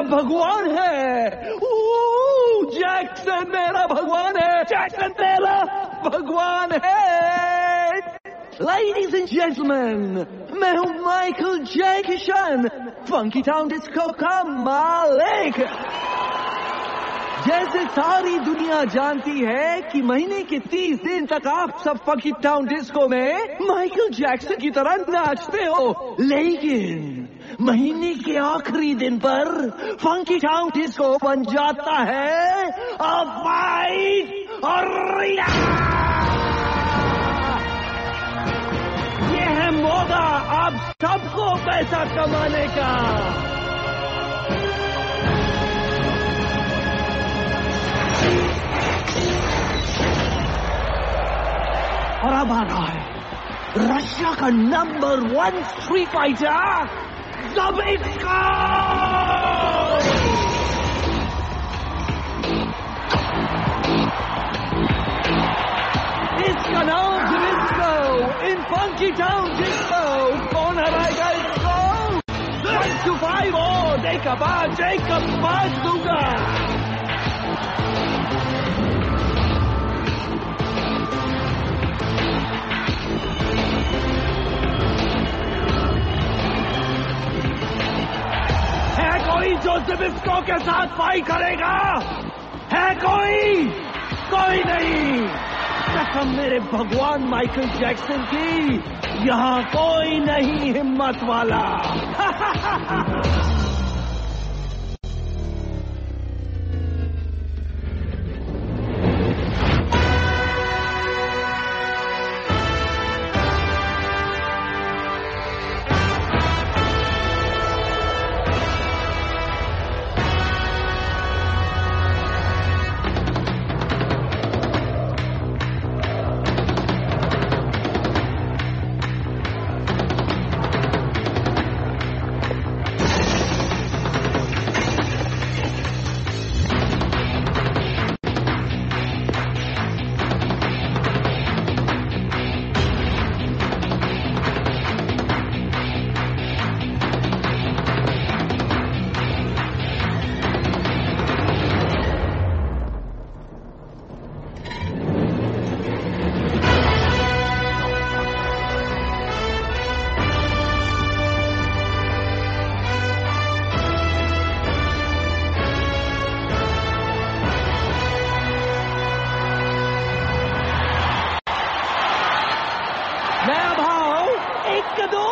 भगवान है। जैक्सन मेरा भगवान है। जैक्सन मेरा भगवान है। Ladies and gentlemen, मैं हूँ Michael Jackson, funky town disco का मालिक। जैसे सारी दुनिया जानती है कि महीने के 30 दिन तक आप सब फंकी टाउन डिस्को में माइकल जैक्सन की तरह नाचते हो, लेकिन महीने के आखिरी दिन पर फंकी टाउन डिस्को बन जाता है अ फाइट और ये है मौका आप सबको पैसा कमाने का। और अब आ रहा है रशिया का नंबर 1 स्ट्रीट फाइटर ज़बिस्को। इसका नाम ज़बिस्को इन फंकी टाउन डिस्को। कौन हराएगा इसको? 1 to 5 और एक बात दूंगा। जो ज़बिस्को के साथ फाइट करेगा है कोई नहीं। कसम मेरे भगवान माइकल जैक्सन की, यहाँ कोई नहीं हिम्मत वाला। एक दो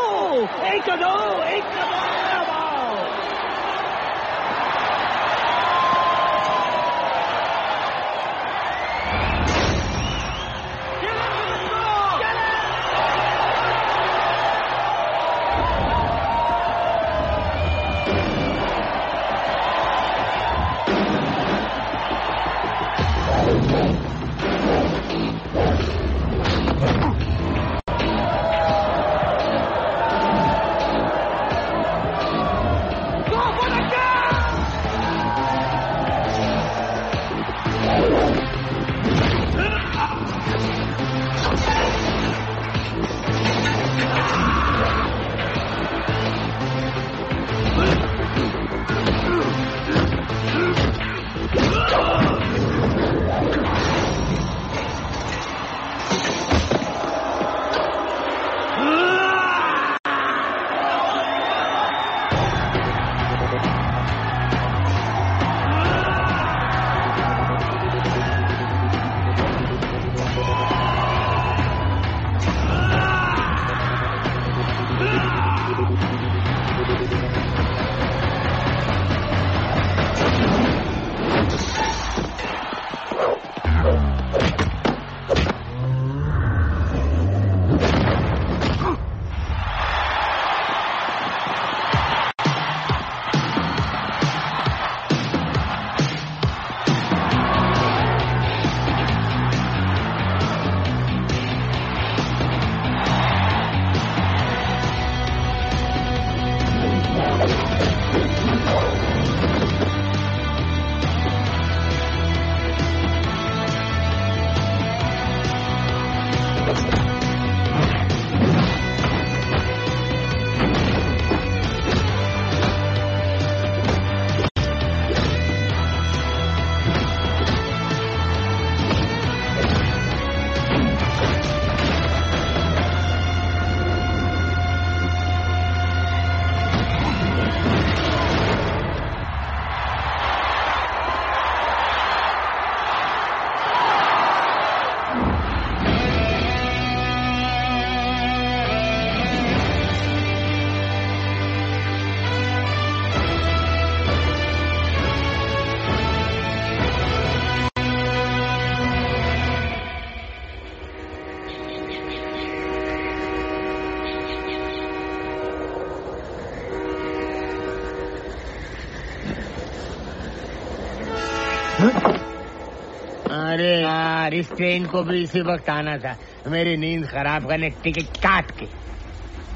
अरे यार, इस ट्रेन को भी इसी वक्त आना था। मेरी नींद खराब करने टिकट काट के।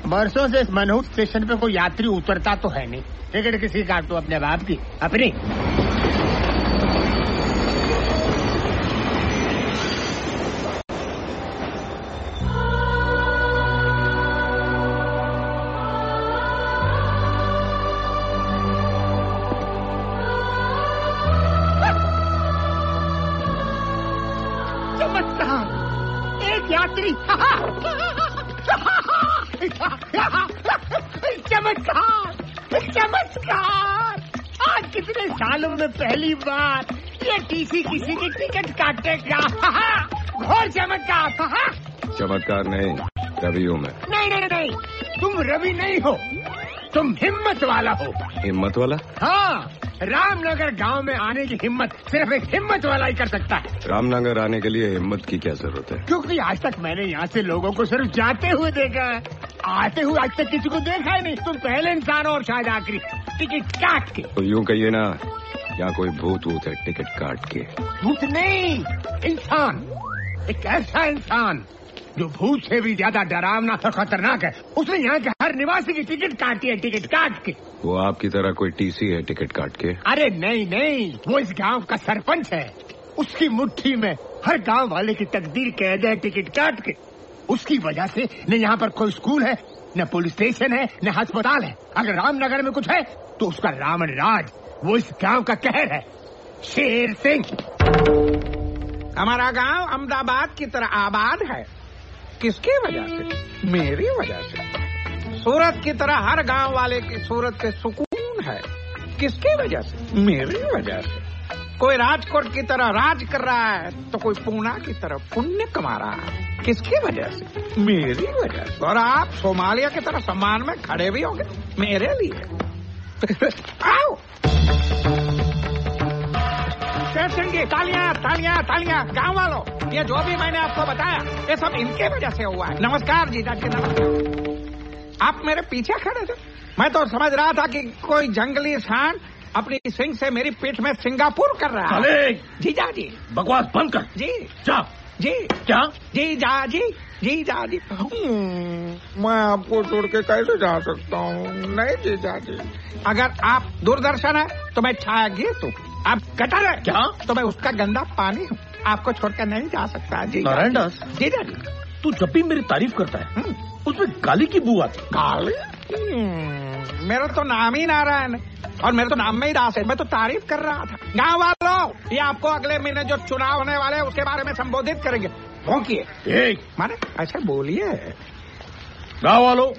बरसों से इस मनहूस स्टेशन पे कोई यात्री उतरता तो है नहीं। टिकट किसी काटू, अपने बाप की, अपनी। एक यात्री। चमत्कार, चमत्कार। आज कितने सालों में पहली बार ये टीसी किसी की टिकट काटेगा। घोर चमत्कार। चमत्कार नहीं, रवि हूँ मैं। नहीं नहीं नहीं, तुम रवि नहीं हो, तुम हिम्मत वाला हो। हिम्मत वाला? हाँ, रामनगर गांव में आने की हिम्मत सिर्फ एक हिम्मत वाला ही कर सकता है। रामनगर आने के लिए हिम्मत की क्या जरूरत है? क्योंकि आज तक मैंने यहाँ से लोगों को सिर्फ जाते हुए देखा है, आते हुए आज तक किसी को देखा ही नहीं। तुम पहले इंसान हो और शायद आखिरी। टिकट काट के। तो यूँ कहिए ना, यहाँ कोई भूत वूत है टिकट काट के। भूत नहीं, इंसान। एक ऐसा इंसान जो भूत से भी ज्यादा डरावना और खतरनाक है। उसने यहाँ के हर निवासी की टिकट काटी है, टिकट काट के। वो आपकी तरह कोई टीसी है टिकट काट के? अरे नहीं नहीं, वो इस गांव का सरपंच है। उसकी मुट्ठी में हर गांव वाले की तकदीर कैद है, टिकट काट के। उसकी वजह से न यहाँ पर कोई स्कूल है, न पुलिस स्टेशन है, न अस्पताल है। अगर रामनगर में कुछ है तो उसका रावण राज, वो इस गांव का कहर है। शेर सिंह। हमारा गांव अहमदाबाद की तरह आबाद है। किसकी वजह से? मेरी वजह से। सूरत की तरह हर गांव वाले की सूरत से सुकून है। किसकी वजह से? मेरी वजह से। कोई राजकोट की तरह राज कर रहा है तो कोई पूना की तरह पुण्य कमा रहा है। किसकी वजह से? मेरी वजह से। और आप सोमालिया की तरह सम्मान में खड़े भी होंगे मेरे लिए। आओ सिंह जी, तालियां तालियां तालियां। गांव वालों, ये जो भी मैंने आपको बताया ये सब इनके वजह से हुआ है। नमस्कार जीजा जी, नमस्कार। आप मेरे पीछे खड़े थे, मैं तो समझ रहा था कि कोई जंगली सांड अपनी सिंग से मेरी पीठ में सिंगापुर कर रहा है। जीजा जी, बकवास बंद कर। जी जा। जी क्या? जीजा जी, जीजा जी। मैं आपको छोड़ के कैसे जा सकता हूँ? नहीं जीजा जी, अगर आप दूरदर्शन है तो मैं छाया गीत हूँ। आप गटर है क्या? तो मैं उसका गंदा पानी हूँ। आपको छोड़कर नहीं जा सकता जी। नारायण दास, जीजा जी, तू जब भी मेरी तारीफ करता है उसमें गाली की बू आती। गाली? मेरा तो नाम ही नारायण है और मेरे तो नाम में ही दास है। मैं तो तारीफ कर रहा था। गाँव वालों, ये आपको अगले महीने जो चुनाव होने वाले हैं उसके बारे में संबोधित करेंगे। भौंकिए माने ऐसा बोलिए। गाँव वालों,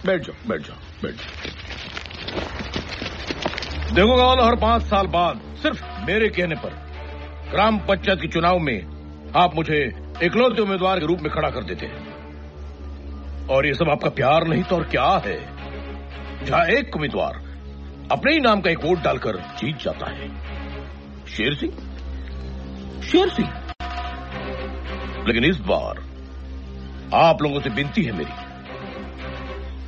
बैठ जाओ बैठ जाओ बैठ जाओ। देखो गाँव वालों, हर 5 साल बाद सिर्फ मेरे कहने पर ग्राम पंचायत के चुनाव में आप मुझे इकलौते उम्मीदवार के रूप में खड़ा कर देते हैं। और ये सब आपका प्यार नहीं तो और क्या है? जहां एक उम्मीदवार अपने ही नाम का एक वोट डालकर जीत जाता है। शेर सिंह, शेर सिंह। लेकिन इस बार आप लोगों से विनती है मेरी,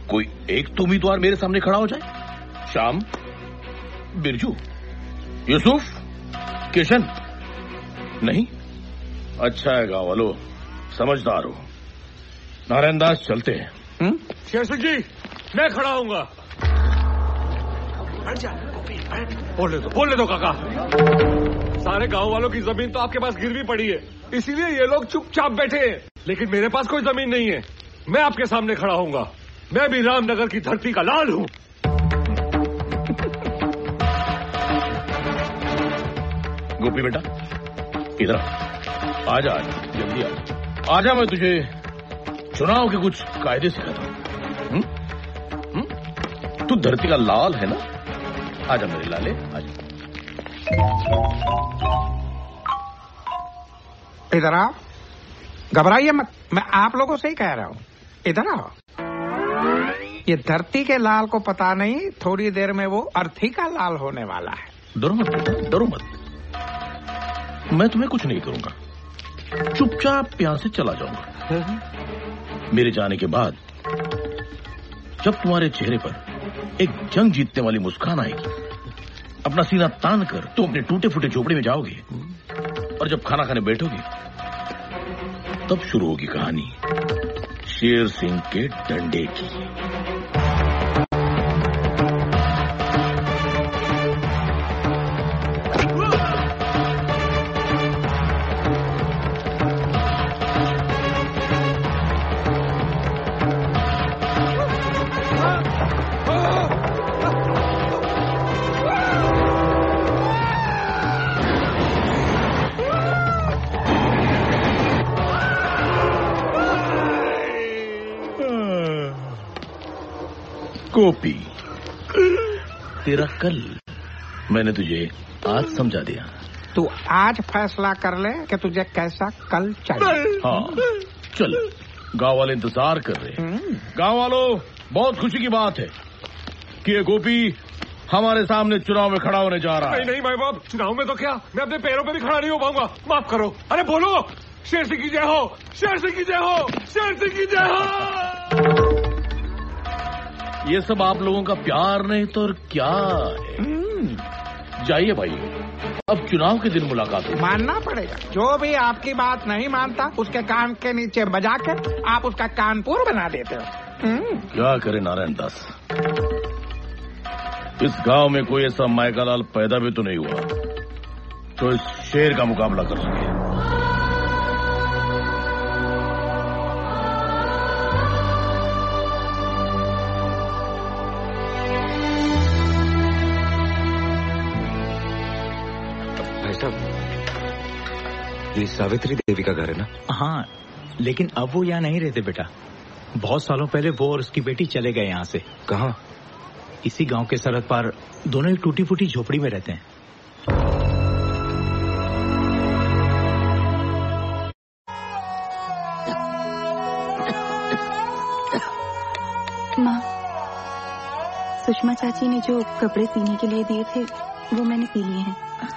कोई एक तो उम्मीदवार मेरे सामने खड़ा हो जाए। श्याम, बिरजू, यूसुफ, किशन। नहीं? अच्छा है गाँव वालों, समझदार हो। नारायण दास, चलते हैं। शेर सिंह जी, मैं खड़ा हूंगा। बोलने दो काका। सारे गांव वालों की जमीन तो आपके पास गिरवी पड़ी है, इसीलिए ये लोग चुपचाप बैठे हैं। लेकिन मेरे पास कोई जमीन नहीं है। मैं आपके सामने खड़ा हूंगा। मैं भी रामनगर की धरती का लाल हूँ। गोपी बेटा, इधर आजा, जल्दी आजा। मैं तुझे चुनाव के कुछ कायदे सिखाता हूँ। तू धरती का लाल है ना? आजा मेरे लाले, आजा। इधर आओ, घबराइए मत, मैं आप लोगों से ही कह रहा हूँ। इधर आओ। ये धरती के लाल को पता नहीं, थोड़ी देर में वो अर्थी का लाल होने वाला है। डरो मत बेटा, डरो मत। मैं तुम्हें कुछ नहीं करूंगा, चुपचाप यहां से चला जाऊंगा। मेरे जाने के बाद जब तुम्हारे चेहरे पर एक जंग जीतने वाली मुस्कान आएगी, अपना सीना तान कर तुम अपने टूटे फूटे झोपड़ी में जाओगे और जब खाना खाने बैठोगे तब शुरू होगी कहानी शेर सिंह के डंडे की। गोपी, तेरा कल मैंने तुझे आज समझा दिया। तू आज फैसला कर ले कि तुझे कैसा कल चाहिए। हाँ चल, गांव वाले इंतजार कर रहे हैं। गांव वालों, बहुत खुशी की बात है कि ये गोपी हमारे सामने चुनाव में खड़ा होने जा रहा है। नहीं भाई बाप, चुनाव में तो क्या, मैं अपने पैरों पे भी खड़ा नहीं हो पाऊंगा। माफ करो। अरे बोलो, शेर सिंह की जय हो, शेर सिंह की जय हो, शेर सिंह की जय हो। ये सब आप लोगों का प्यार नहीं तो और क्या है। जाइए भाई, अब चुनाव के दिन मुलाकात होगी। मानना पड़ेगा, जो भी आपकी बात नहीं मानता उसके कान के नीचे बजा कर आप उसका कानपुर बना देते हो। क्या करे नारायण दास, इस गांव में कोई ऐसा मायकालाल पैदा भी तो नहीं हुआ तो इस शेर का मुकाबला कर सके। ये सावित्री देवी का घर है ना? हाँ, लेकिन अब वो यहाँ नहीं रहते बेटा। बहुत सालों पहले वो और उसकी बेटी चले गए यहाँ से। कहाँ? इसी गांव के सरहद पार दोनों ही टूटी फूटी झोपड़ी में रहते हैं। माँ, सुषमा चाची ने जो कपड़े सीने के लिए दिए थे वो मैंने सी लिए हैं,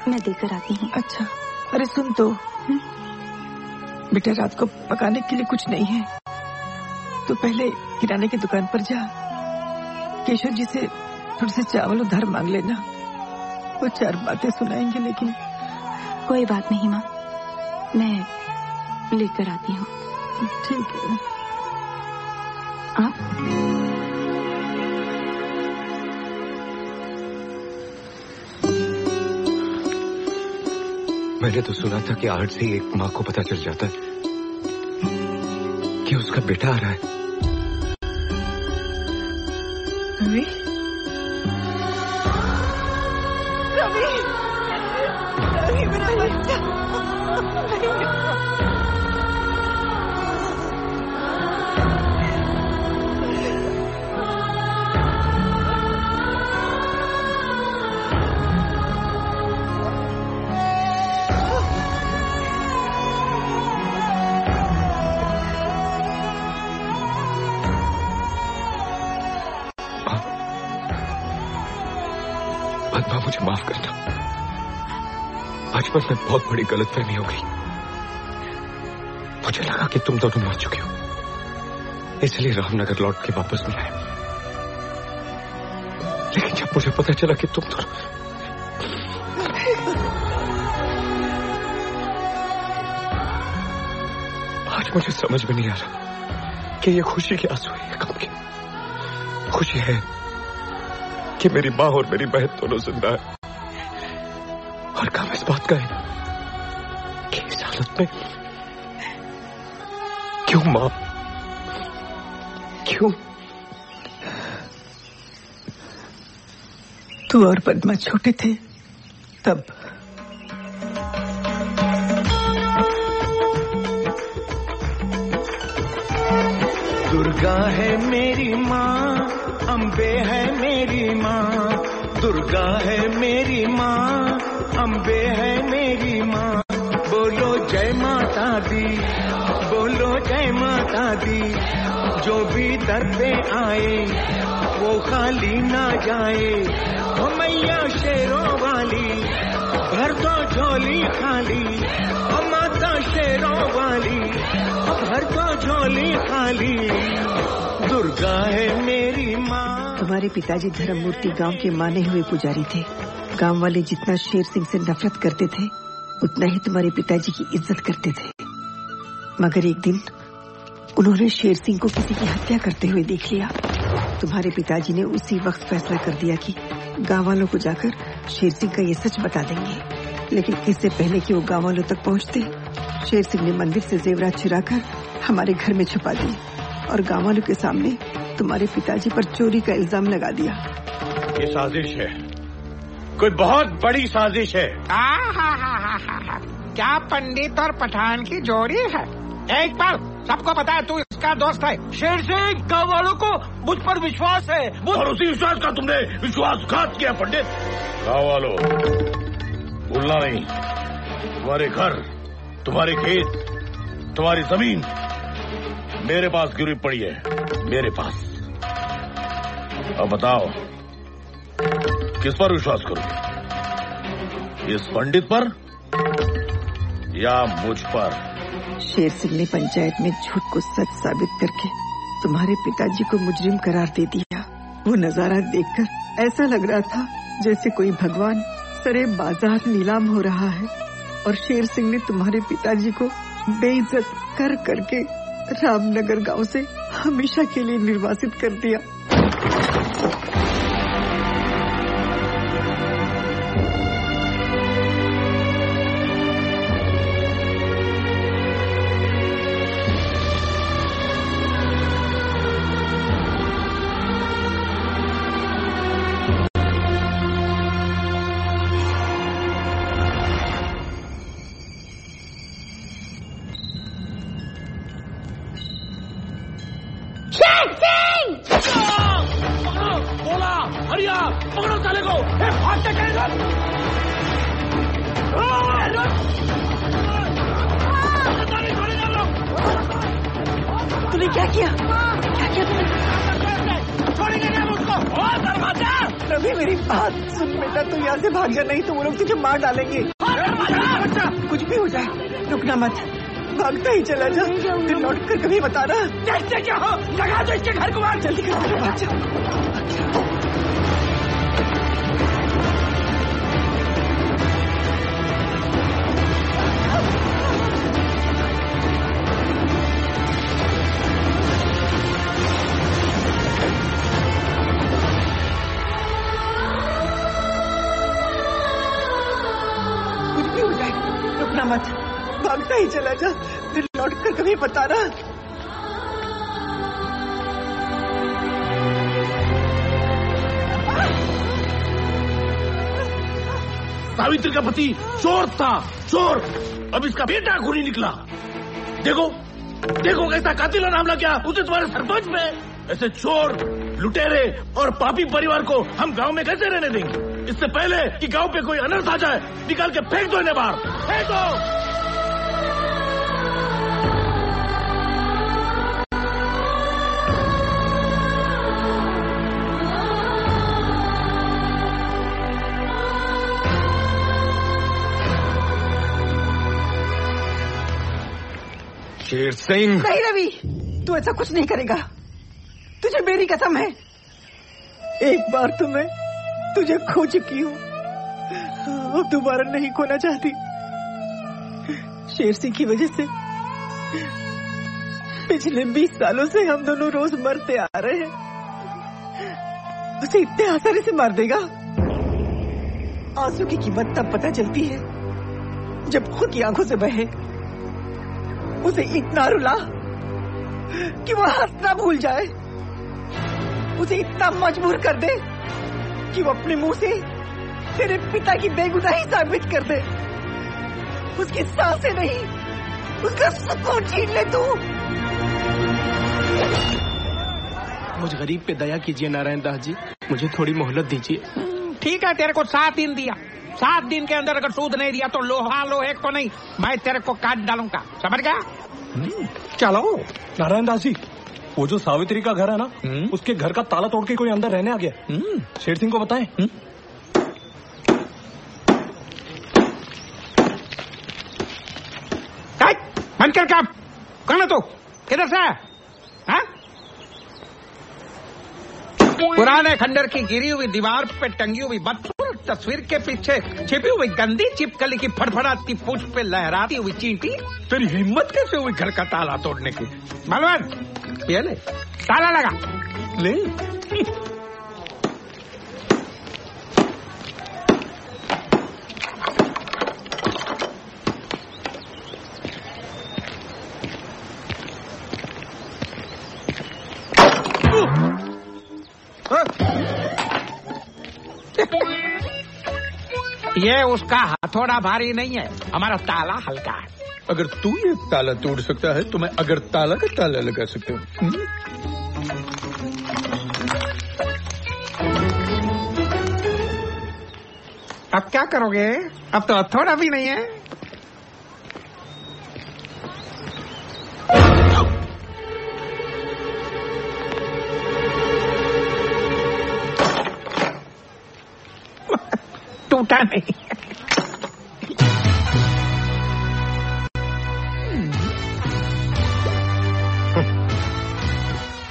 मैं देकर आती हूँ। अच्छा, अरे सुन तो बेटा, रात को पकाने के लिए कुछ नहीं है तो पहले किराने की दुकान पर जा, केशव जी से थोड़े से चावल उधार मांग लेना। वो 4 बातें सुनाएंगे। लेकिन कोई बात नहीं माँ, मैं लेकर आती हूँ। ठीक है। आप मैंने तो सुना था कि आर्ट से एक माँ को पता चल जाता है कि उसका बेटा आ रहा है। रवि, रवि, रवि मेरा बच्चा। मुझे माफ करना, बचपन में बहुत बड़ी गलतफहमी हो गई। मुझे लगा कि तुम दोनों मर चुके हो, इसलिए रामनगर लौट के वापस नहीं आए। लेकिन जब मुझे पता चला कि तुम दोनों, आज मुझे समझ में नहीं आ रहा कि ये खुशी के आंसू है या गम के। खुशी है कि मेरी माँ और मेरी बहन दोनों जिंदा है, और काम इस बात का है कि इस हालत में क्यों माँ, क्यों? तू और पद्मा छोटे थे तब। दुर्गा है मेरी माँ, अम्बे है मेरी माँ। दुर्गा है मेरी माँ, अम्बे है मेरी माँ। बोलो जय माता दी, बोलो जय माता दी। जो भी दर पे आए वो खाली ना जाए। ओ मैया शेरों वाली, भर दो झोली खाली। ओ माता शेरों वाली, भर दो झोली खाली। दुर्गा है मेरी माँ। तुम्हारे पिताजी धर्ममूर्ति गांव के माने हुए पुजारी थे। गांव वाले जितना शेर सिंह से नफरत करते थे उतना ही तुम्हारे पिताजी की इज्जत करते थे। मगर एक दिन उन्होंने शेर सिंह को किसी की हत्या करते हुए देख लिया। तुम्हारे पिताजी ने उसी वक्त फैसला कर दिया कि गांव वालों को जाकर शेर सिंह का ये सच बता देंगे। लेकिन इससे पहले कि वो गांव वालों तक पहुंचते, शेर सिंह ने मंदिर से जेवरात चुराकर हमारे घर में छुपा दिए और गांव वालों के सामने तुम्हारे पिताजी पर चोरी का इल्जाम लगा दिया। ये साजिश है, कोई बहुत बड़ी साजिश है। क्या पंडित और पठान की जोड़ी है? एक बार सबको पता है तू इसका दोस्त है। शेर सिंह, गाँव वालों को मुझ पर विश्वास है। और उसी विश्वास का तुमने विश्वासघात किया पंडित। गाँव वालों, भूलना नहीं, तुम्हारे घर, तुम्हारे खेत, तुम्हारी जमीन मेरे पास गिरवी पड़ी है, मेरे पास। अब बताओ किस पर विश्वास करोगे, इस पंडित पर या मुझ पर? शेर सिंह ने पंचायत में झूठ को सच साबित करके तुम्हारे पिताजी को मुजरिम करार दे दिया। वो नजारा देखकर ऐसा लग रहा था जैसे कोई भगवान सरे बाजार नीलाम हो रहा है और शेर सिंह ने तुम्हारे पिताजी को बेइज्जत कर करके रामनगर गांव से हमेशा के लिए निर्वासित कर दिया। पकड़ो साले को, भाग के कहेगा। तूने क्या किया? क्या किया तूने? छोड़ेंगे नहीं हम उसको। दरवाजा! रवि मेरी बात सुन बेटा, तू यहाँ से भाग जा, नहीं तो वो लोग तुझे मार डालेंगे। बच्चा, कुछ भी हो जाए रुकना मत, भागता ही चला जा, फिर लौट कर कभी बताना। देखते क्या हो, लगा दो इसके घर को आग। जल्दी कर, भाग जा। मत, भागता ही चला जा, फिर लौट कर कभी बताना। सावित्री का पति चोर था, चोर। अब इसका बेटा खूनी निकला। देखो देखो कैसा कातिल हमला किया उसे तुम्हारे सरपंच पे। ऐसे चोर, लुटेरे और पापी परिवार को हम गांव में कैसे रहने देंगे? इससे पहले कि गांव पे कोई अनर्थ आ जाए, निकाल के फेंक दो इन्हें बाहर, फेंक दो। शेर सिंह, नहीं रवि, तू ऐसा कुछ नहीं करेगा, तुझे मेरी कसम है। एक बार तो मैं तुझे खो चुकी हूँ, अब दोबारा नहीं खोना चाहती। शेर सिंह की वजह से पिछले 20 सालों से हम दोनों रोज मरते आ रहे हैं। उसे इतने आसानी से मार देगा? आंसू की कीमत तब पता चलती है जब खुद की आंखों से बहे। उसे इतना रुला कि वो हंसना भूल जाए, उसे इतना मजबूर कर दे कि वो अपने मुंह से तेरे पिता की बेगुनाही साबित कर दे। उसकी सांसें नहीं, उसका सुकून छीन ले तू। मुझ गरीब पे दया कीजिए नारायण दास जी, मुझे थोड़ी मोहलत दीजिए। ठीक है, तेरे को 7 दिन दिया, 7 दिन के अंदर अगर सूद नहीं दिया तो लोहा लोहे को नहीं, मैं तेरे को काट डालूंगा, समझ गया? चलो। नारायण दास जी, वो जो सावित्री का घर है ना, उसके घर का ताला तोड़ के कोई अंदर रहने आ गया। शेर सिंह को बताएं। बंद कर काम। कौन है तू? किधर से है? पुराने खंडर की गिरी हुई दीवार पे टंगी हुई बदसूरत तस्वीर के पीछे छिपी हुई गंदी चिपकली की फड़फड़ाती पूंछ पे लहराती हुई चींटी? तेरी हिम्मत कैसे हुई घर का ताला तोड़ने की? बलवान ये ले ताला लगा ले। ये उसका हथौड़ा भारी नहीं है, हमारा ताला हल्का है। अगर तू ये ताला तोड़ सकता है तो मैं अगर ताला का ताला लगा सकता हूँ। अब क्या करोगे? अब तो हथौड़ा भी नहीं है। टूटा नहीं।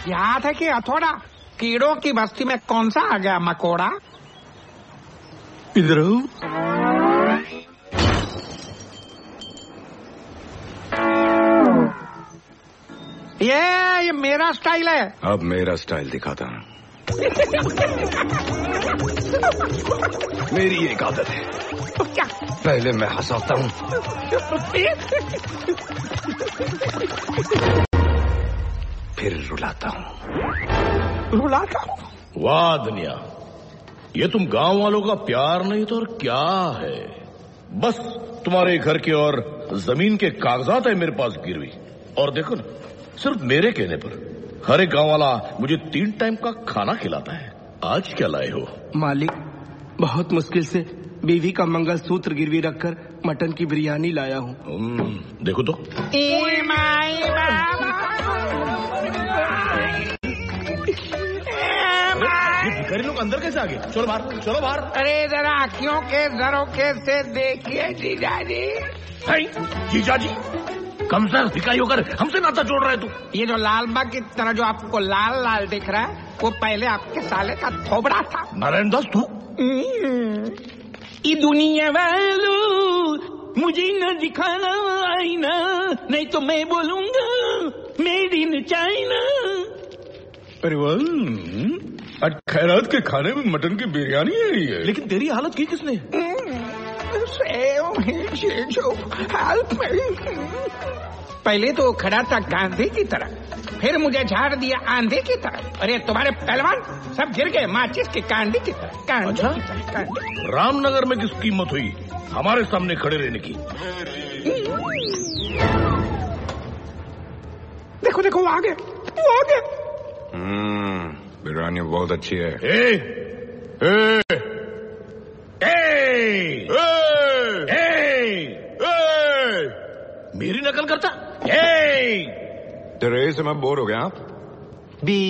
याद है कि हथौड़ा? कीड़ों की बस्ती में कौन सा आ गया मकोड़ा? इधर ये मेरा स्टाइल है। अब मेरा स्टाइल दिखाता हूँ। मेरी एक आदत है, क्या? पहले मैं हंसाता हूँ फिर रुलाता हूँ। रुलाता हूँ? वाह दुनिया, ये तुम गांव वालों का प्यार नहीं तो और क्या है? बस तुम्हारे घर के और जमीन के कागजात है मेरे पास गिरवी। और देखो ना, सिर्फ मेरे कहने पर हर एक गांव वाला मुझे 3 टाइम का खाना खिलाता है। आज क्या लाए हो? मालिक, बहुत मुश्किल से बीवी का मंगलसूत्र गिरवी रखकर मटन की बिरयानी लाया हूँ। देखो तो। ये भिखारी लोग अंदर कैसे आ गए? चलो बाहर, चलो बाहर। अरे जरा आँखियों के झरोखे से देखिए जीजाजी। जीजाजी? कम से भिखारी होकर हमसे नाता जोड़ रहे तू? ये जो लालबाग की तरह जो आपको लाल लाल दिख रहा है, वो पहले आपके साले का थोबड़ा था। नारायण दास तू? ये दुनिया वालों मुझे न दिखाना आईना, नहीं तो मैं बोलूंगा मेड इन चाइना। अरे वाह, आज खैरात के खाने में मटन की बिरयानी है ये। लेकिन तेरी हालत की किसने? पहले तो खड़ा था गांधी की तरह, फिर मुझे झाड़ दिया आंधी की तरह। अरे तुम्हारे पहलवान सब गिर गए माचिस की कांडी की तरह। अच्छा? रामनगर में किस कीमत हुई हमारे सामने खड़े रहने की? देखो देखो, वो आ गए, वो आ गए। बिरयानी बहुत अच्छी है। मेरी नकल करता? तेरे से मैं बोर हो गया। बी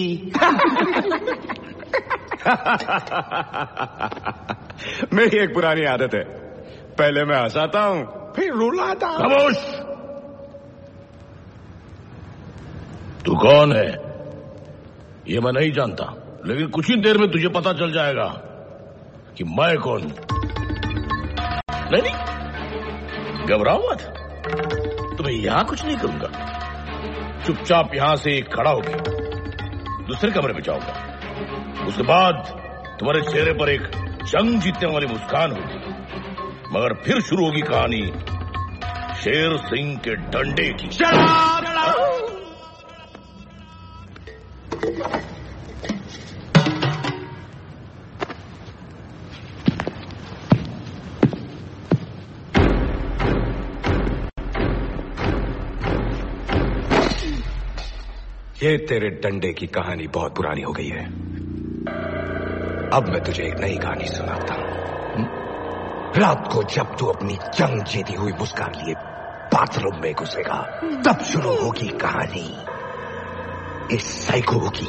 मेरी एक पुरानी आदत है, पहले मैं हंसाता हूँ फिर रुलाता हूँ। खामोश! तू कौन है ये मैं नहीं जानता, लेकिन कुछ ही देर में तुझे पता चल जाएगा कि मैं कौन हूं। नहीं, घबराओ मत, तुम्हें यहां कुछ नहीं करूंगा। चुपचाप यहां से खड़ा होकर दूसरे कमरे में जाऊंगा। उसके बाद तुम्हारे चेहरे पर एक जंग जीतने वाली मुस्कान होगी, मगर फिर शुरू होगी कहानी शेर सिंह के डंडे की। ये तेरे डंडे की कहानी बहुत पुरानी हो गई है। अब मैं तुझे एक नई कहानी सुनाता हूं। रात को जब तू अपनी जंग जीती हुई मुस्कान लिए बाथरूम में घुसेगा, तब शुरू होगी कहानी इस साइको की।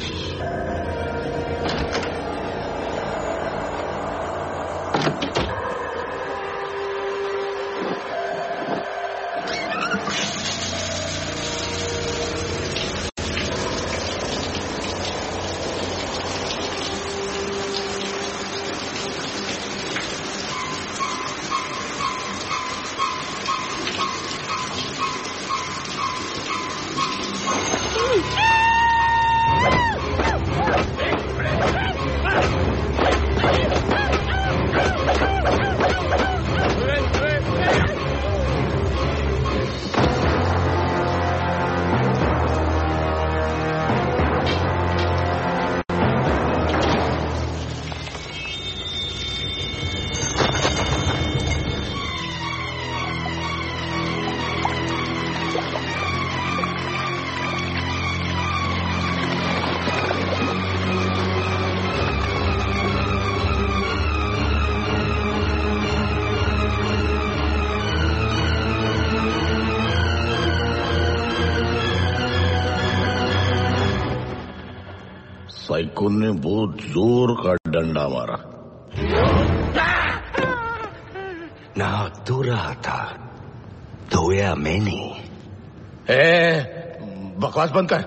माइकल ने बहुत जोर का डंडा मारा। ना तू रहा था, धोया मैंने। बकवास बंद कर।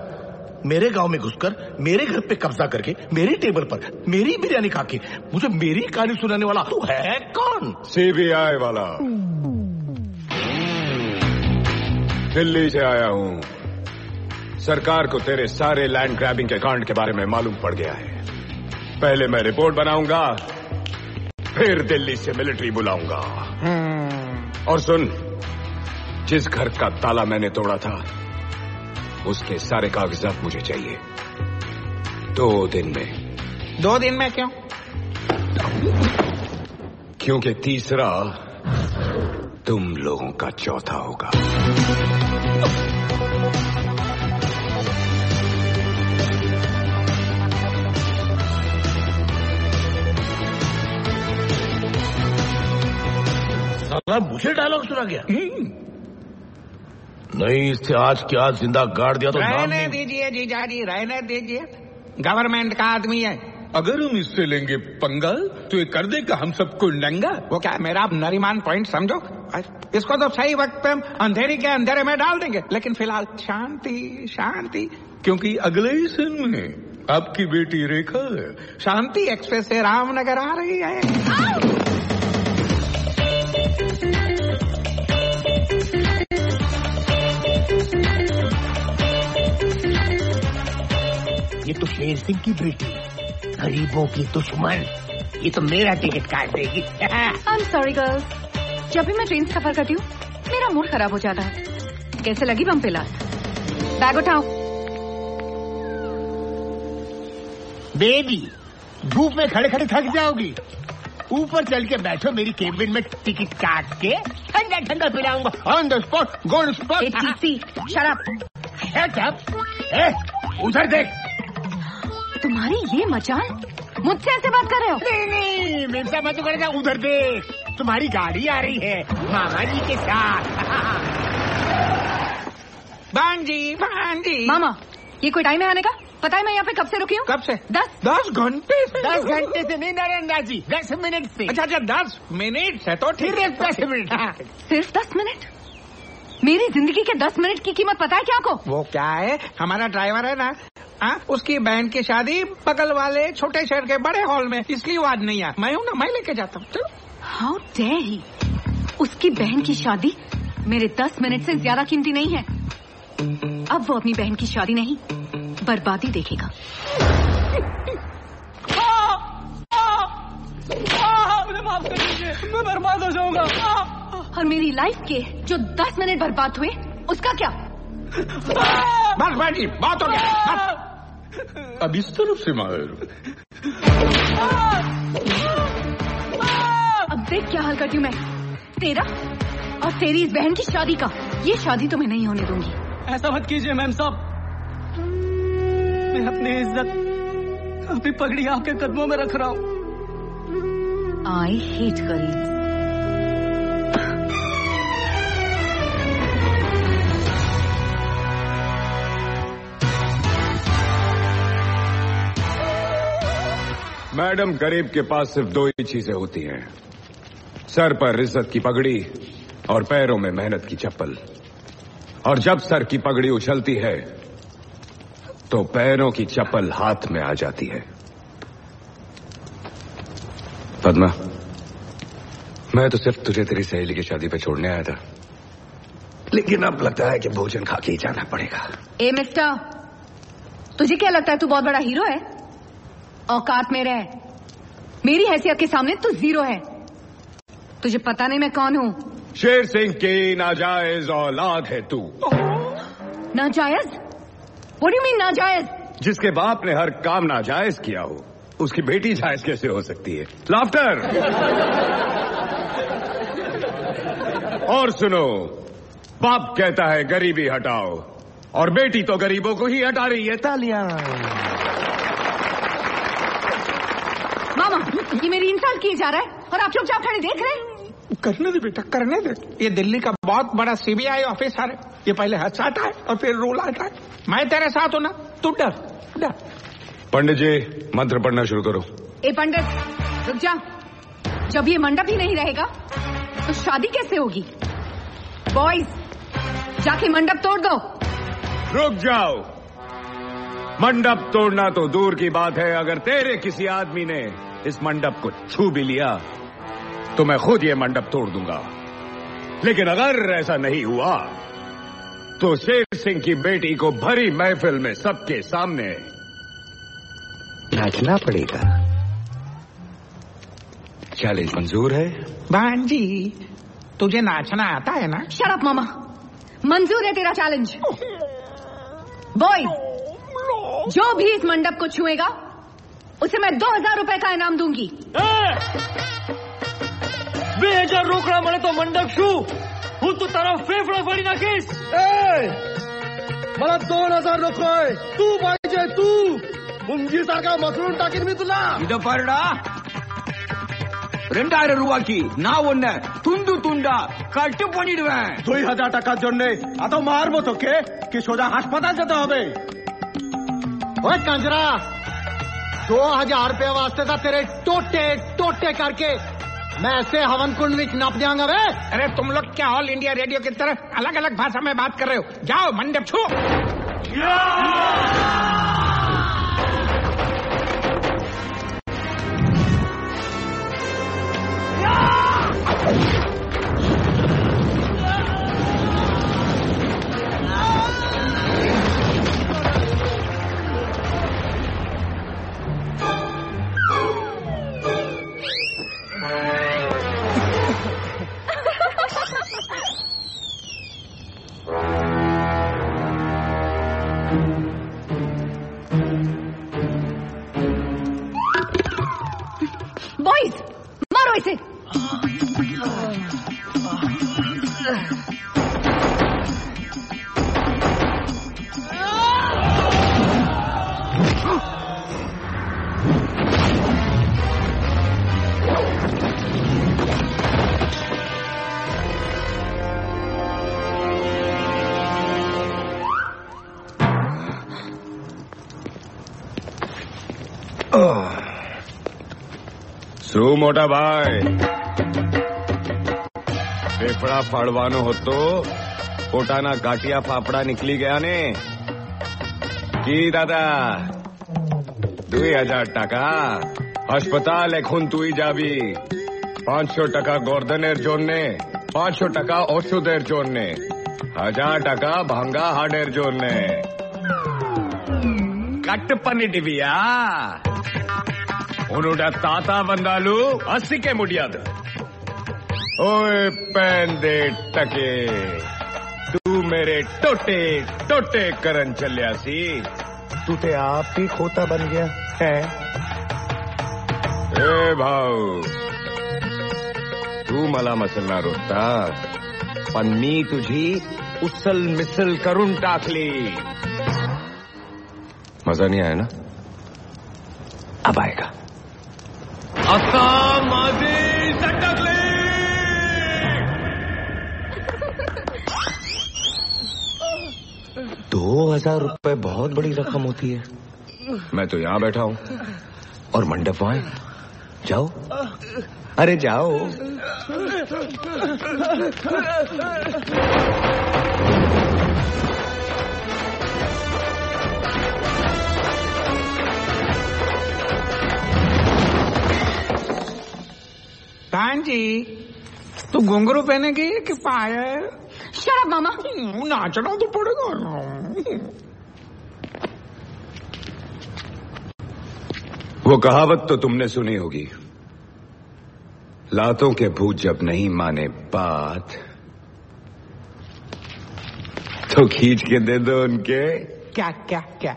मेरे गांव में घुसकर मेरे घर पे कब्जा करके मेरी टेबल पर मेरी बिरयानी खा के मुझे मेरी कहानी सुनाने वाला तू है कौन? सीबीआई वाला। दिल्ली से आया हूं। सरकार को तेरे सारे लैंड ग्रैबिंग के कांड के बारे में मालूम पड़ गया है। पहले मैं रिपोर्ट बनाऊंगा, फिर दिल्ली से मिलिट्री बुलाऊंगा। और सुन, जिस घर का ताला मैंने तोड़ा था उसके सारे कागजात मुझे चाहिए 2 दिन में। 2 दिन में क्यों? क्योंकि तीसरा तुम लोगों का चौथा होगा। साला मुझे डायलॉग सुना गया? नहीं, इससे आज के आज जिंदा गाड़ दिया तो रहने दीजिए जीजाजी, रहने दीजिए। गवर्नमेंट का आदमी है। अगर हम इससे लेंगे पंगा तो ये कर देगा हम सबको नंगा। वो क्या मेरा नरीमान पॉइंट समझो? इसको तो सही वक्त पे हम अंधेरी के अंधेरे में डाल देंगे, लेकिन फिलहाल शांति शांति। क्योंकि अगले ही सीन में आपकी बेटी रेखा शांति एक्सप्रेस से रामनगर आ रही है। ये तो शेर सिंह की बेटी, गरीबों की दुश्मन। ये तो मेरा टिकट काट देगी। I'm sorry girls, जब भी मैं ट्रेन सफर करती हूँ मेरा मूड खराब हो जाता है। कैसे लगी बम पिला? बैग उठाओ। बेबी, धूप में खड़े खड़े थक जाओगी। ऊपर चल के बैठो मेरी केबिन में, टिकट काट के ठंडा ठंडा पिलाऊंगा on the spot, Gold Spot. Shut up. उधर देख। तुम्हारी ये मचाल, मुझसे ऐसे बात कर रहे हो? नहीं, मेरे साथ मत कर जा। उधर देख, तुम्हारी गाड़ी आ रही है मामा जी के साथ। भांजी। मामा, ये कोई टाइम है आने का? पता है मैं यहाँ पे कब से रुकी हूँ? कब से? 10 घंटे से। 10 घंटे से नहीं नरेंद्र जी, 10 मिनट से। अच्छा 10 मिनट से तो ठीक है। 10 मिनट। सिर्फ 10 मिनट? मेरी जिंदगी के 10 मिनट की कीमत पता है क्या आपको? वो क्या है, हमारा ड्राइवर है ना, उसकी बहन की शादी बगल वाले छोटे शहर के बड़े हॉल में, इसलिए वो आज नहीं आया। मैं हूँ ना, मैं लेके जाता हूँ। How dare he. उसकी बहन की शादी मेरे 10 मिनट से ज्यादा कीमती नहीं है। अब वो अपनी बहन की शादी नहीं, बर्बादी देखेगा। मुझे माफ कर दीजिए, मैं बर्बाद हो जाऊंगा। और मेरी लाइफ के जो 10 मिनट बर्बाद हुए उसका क्या? बस भाजी, बात हो गया। अब इस तरफ से मार। अब देख क्या हाल करती हूँ मैं तेरा और तेरी इस बहन की शादी का। ये शादी तो मैं नहीं होने दूंगी। ऐसा मत कीजिए मैम साहब, मैं अपनी इज्जत अपनी पगड़ी आपके कदमों में रख रहा हूँ। आई हेट गरीब। मैडम, गरीब के पास सिर्फ 2 ही चीजें होती हैं, सर पर इज्जत की पगड़ी और पैरों में मेहनत की चप्पल। और जब सर की पगड़ी उछलती है तो पैरों की चप्पल हाथ में आ जाती है। पद्मा, मैं तो सिर्फ तुझे तेरी सहेली की शादी पे छोड़ने आया था, लेकिन अब लगता है कि भोजन खा के ही जाना पड़ेगा। ए मिस्टर, तुझे क्या लगता है तू बहुत बड़ा हीरो है? औकात में रह। मेरी हैसियत के सामने तू जीरो है। तुझे पता नहीं मैं कौन हूँ? शेर सिंह की नाजायज औलाद है तू। नाजायज? What do you mean नाजायज? जिसके बाप ने हर काम नाजायज किया हो, उसकी बेटी जायज कैसे हो सकती है? लाफ्टर। और सुनो, बाप कहता है गरीबी हटाओ और बेटी तो गरीबों को ही हटा रही है। तालियां। मामा, ये मेरी इंसल्ट की जा रहा है और आप चुपचाप खड़े देख रहे हैं। करने दे बेटा, करने दे। ये दिल्ली का बहुत बड़ा सीबीआई ऑफिसर है। ये पहले हंसाता है और फिर रुलाता है। मैं तेरे साथ हूं ना, तू डर डर। पंडित जी, मंत्र पढ़ना शुरू करो। ए पंडित रुक जा, जब ये मंडप ही नहीं रहेगा तो शादी कैसे होगी? बॉयज जाके मंडप तोड़ दो। रुक जाओ, मंडप तोड़ना तो दूर की बात है, अगर तेरे किसी आदमी ने इस मंडप को छू भी लिया तो मैं खुद ये मंडप तोड़ दूंगा। लेकिन अगर ऐसा नहीं हुआ तो शेर सिंह की बेटी को भरी महफिल में सबके सामने नाचना पड़ेगा। चैलेंज मंजूर है? भांजी, तुझे नाचना आता है ना? शट अप मामा, मंजूर है तेरा चैलेंज। बॉयज, जो भी इस मंडप को छुएगा उसे मैं 2000 रुपए का इनाम दूंगी। 2000 रोकड़ा मळे तो मंडप शू, હું તો તારા ફેફડા ફાડી નાખીશ। मला 2000 नकोय, तू पाहिजे तू। मुंगी सारखा मसळून टाकीन मी तुला। इथं पारडा 2000 ரூபாய்க்கு நான் ஒன்ன துண்டு துண்டா கட்டு பண்ணிடுவேன்। 2000 টাকার জন্য এত মারবো তোকে কি সোজা হাসপাতাল যেতে হবে? ओए कंजरा, 2000 रुपए वास्ते था तेरे टोटे टोटे करके मैं ऐसे हवन कुंड में नप जाऊंगा वे। अरे तुम लोग क्या ऑल इंडिया रेडियो की तरह अलग अलग भाषा में बात कर रहे हो? जाओ मंडप छू। बॉयज मारो इसे। શું મોટા ભાઈ, ફેફડા ફાડવાનો હતો, પોતાના ગાંઠિયા ફાફડા નીકળી ગયા ને? কি দাদা 2000 টাকা হাসপাতাল এখন তুই যাবি, 500 টাকা গর্দনের জন্যে, 500 টাকা ওষুধের জন্যে, 1000 টাকা ভাঙ্গা হাড়ের জন্যে। కట్టు పని డివియా उनुडा ताता बंदालू 80 के मुड़ियाद। ओए पैन दे टके, तू मेरे टोटे टोटे करन चलिया सी, तू ते आप ही खोता बन गया है। ए भाऊ, तू मला मसलना रोता, पण मी तुझी उसल मिसल करून टाकली। मजा नहीं आया ना? अब आएगा। आता माझी सटकली। 2000 रुपए बहुत बड़ी रकम होती है। मैं तो यहाँ बैठा हूँ और मंडप वहां है। जाओ, अरे जाओ। जी, तू घुंघरू पहनेगी कि पायल? शट अप मामा। नाचना तो पड़ेगा ना। वो कहावत तो तुमने सुनी होगी, लातों के भूत जब नहीं माने बात तो खींच के दे दो उनके। क्या क्या क्या?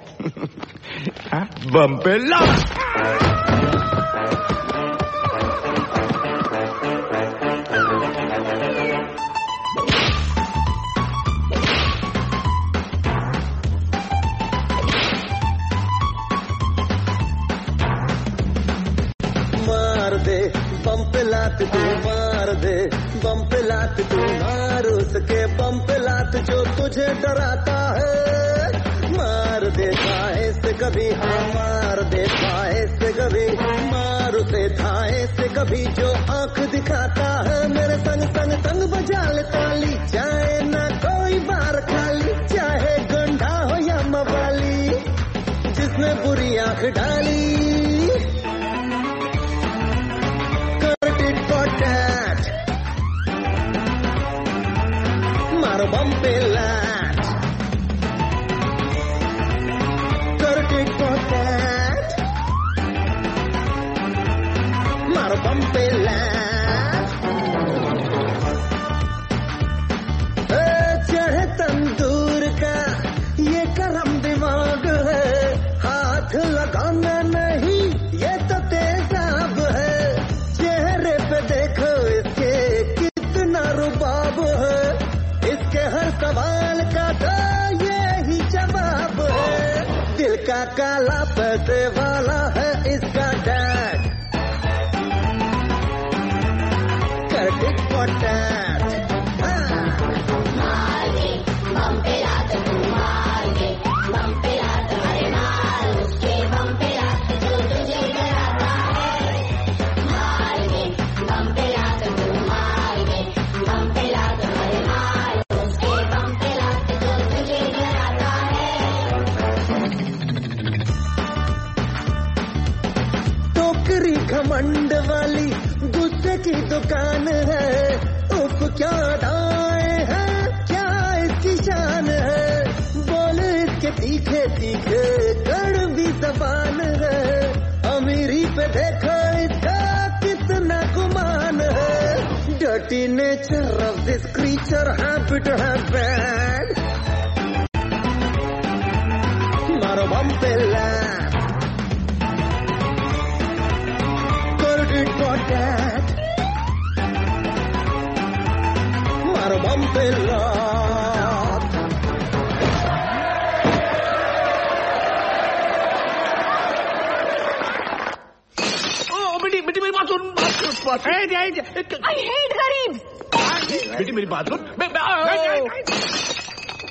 बम पे ला। बम पे लात तू मार दे, बम पे लात तू मार उसके बम पे लात जो तुझे डराता है। मार दे थाए से कभी, हाँ मार दे थाए से कभी, मार उसे थाए से कभी। जो आंख दिखाता है मेरे संग संग संग बजा ले ताली, चाहे ना कोई बार खाली, चाहे गुंडा हो या मवाली, जिसने बुरी आंख डाली कर टिट फॉर टैट, मारो बम पे लैट, कर टिट फॉर टैट, मारो बम पे लैट। चढ़े तंदूर का ये करम दिमाग है, हाथ लगाना नहीं ये तो तेजाब है, चेहरे पे देखो इसके कितना रुबाब है, इसके हर सवाल का तो यही जवाब है, दिल का काला पैसे वाला है इसका डैड, कर टिट फॉर टैट। टोकरी घमंड वाली गुस्से की दुकान है, उफ क्या दाएं है, क्या इसकी शान है, बोल इसके तीखे तीखे कड़वी जबान है, अमीरी पे देखो इसका कितना गुमान है, dirty nature of this creature, habit है बैड, मारो बम पे लैट, कर टिट फॉर टैट, मारो बम पे लैट। बेटी बेटी मेरी बात सुन, आई हेट गरीब। बेटी मेरी बात सुन,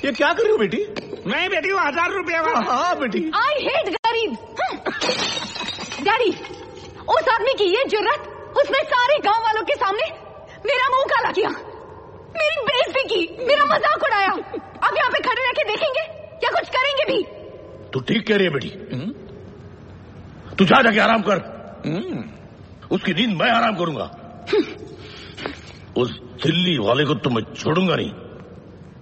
ये क्या कर रही हो बेटी? नहीं बेटी वो 1000 रुपया। हाँ बेटी। आई हेट गरीब। डैडी, उस आदमी की ये जुर्रत, उसने सारे गांव वालों के सामने मेरा मुंह काला किया, मेरी बेइज्जती की, मेरा मजाक उड़ाया। अब यहाँ पे खड़े रह के देखेंगे या कुछ करेंगे भी? तू ठीक कह रही है बेटी, तू जा जाके आराम कर, उसकी नींद मैं आराम करूंगा, उस दिल्ली वाले को तो मैं छोड़ूंगा नहीं।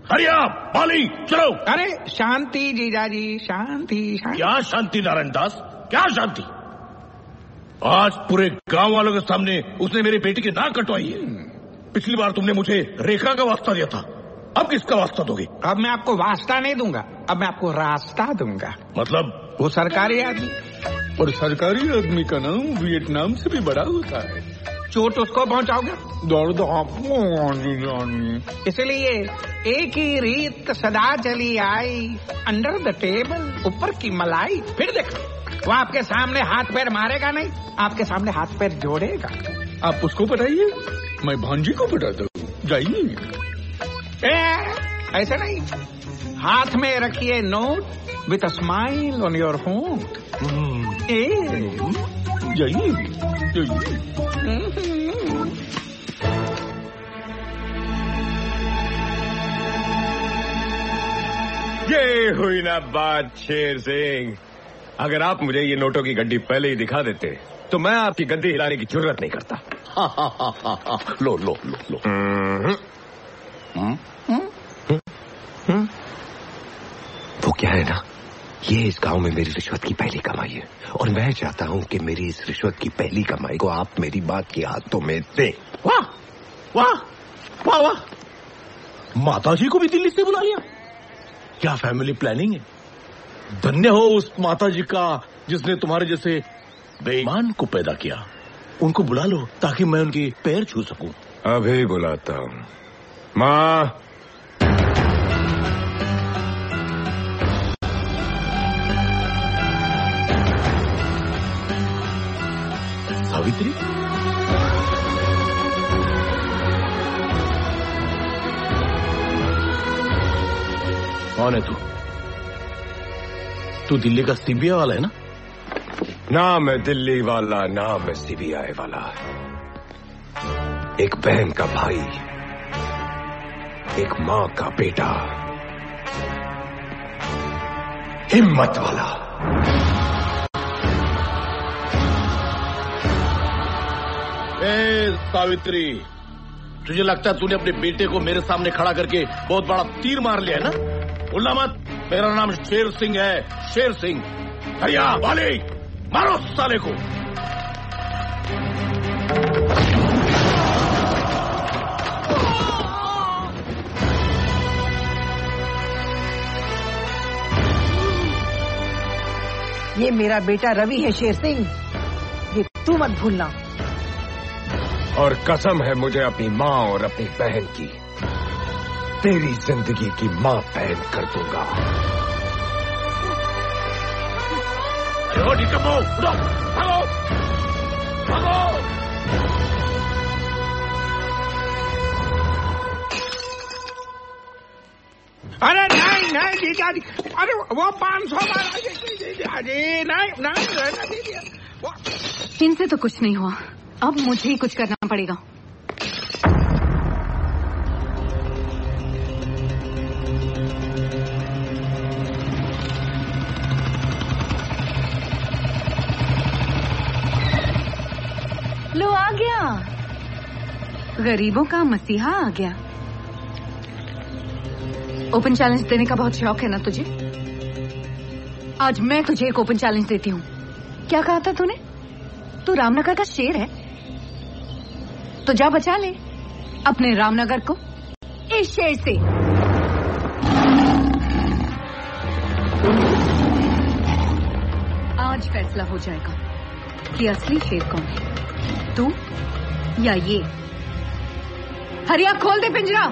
हरिया बाली चलो। अरे शांति जीजाजी, शांति शांति। क्या शांति नारायण दास, क्या शांति? आज पूरे गांव वालों के सामने उसने मेरी बेटी की नाक कटवाई है। पिछली बार तुमने मुझे रेखा का वास्ता दिया था, अब किसका वास्ता दोगे? अब मैं आपको वास्ता नहीं दूंगा, अब मैं आपको रास्ता दूंगा। मतलब? वो सरकारी आदमी, और सरकारी आदमी का नाम वियतनाम से भी बड़ा होता है। चोट उसको पहुंचाओगे, दर्द आपको जानी। इसलिए एक ही रीत सदा चली आई, अंडर द टेबल, ऊपर की मलाई। फिर देखो वो आपके सामने हाथ पैर मारेगा नहीं, आपके सामने हाथ पैर जोड़ेगा। आप उसको पटाइए, मैं भांजी को पटाता हूँ, जाइए। ऐसा नहीं, हाथ में रखिए note with a smile on your होंठ। जाइए। ये हुई ना बात शेर सिंह, अगर आप मुझे ये नोटों की गड्डी पहले ही दिखा देते तो मैं आपकी गद्दी हिलाने की जरूरत नहीं करता। लो लो लो लो। वो क्या है ना, ये इस गांव में मेरी रिश्वत की पहली कमाई है और मैं चाहता हूं कि मेरी इस रिश्वत की पहली कमाई को आप मेरी बात के हाथों में दें। वाह वाह वाह वाह, माताजी को भी दिल्ली से बुला लिया, क्या फैमिली प्लानिंग है। धन्य हो उस माताजी का जिसने तुम्हारे जैसे बेईमान को पैदा किया। उनको बुला लो ताकि मैं उनकी पैर छू सकूं। अभी बुलाता हूं। माँ, सावित्री, कौन है तू? तू दिल्ली का सीबीआई वाला है ना? ना मैं दिल्ली वाला, ना मैं सीबीआई वाला। एक बहन का भाई, एक मां का बेटा, हिम्मत वाला। सावित्री, तुझे लगता है तूने अपने बेटे को मेरे सामने खड़ा करके बहुत बड़ा तीर मार लिया है ना? बोलना मत, मेरा नाम शेर सिंह है, शेर सिंह। हरिया वाले, मारो साले को। ये मेरा बेटा रवि है शेर सिंह, ये तू मत भूलना। और कसम है मुझे अपनी माँ और अपनी बहन की, तेरी जिंदगी की माँ बहन कर दूंगा। भागो, भागो। अरे नहीं नहीं जीजा जी, अरे वो 500 अरे नहीं, इनसे तो कुछ नहीं हुआ, अब मुझे ही कुछ करना पड़ेगा। लो आ गया, गरीबों का मसीहा आ गया। ओपन चैलेंज देने का बहुत शौक है ना तुझे? आज मैं तुझे एक ओपन चैलेंज देती हूँ। क्या कहा था तूने? तू रामनगर का शेर है, तो जा बचा ले अपने रामनगर को इस शेर से। आज फैसला हो जाएगा कि असली शेर कौन है, तू या ये। हरिया खोल दे पिंजरा।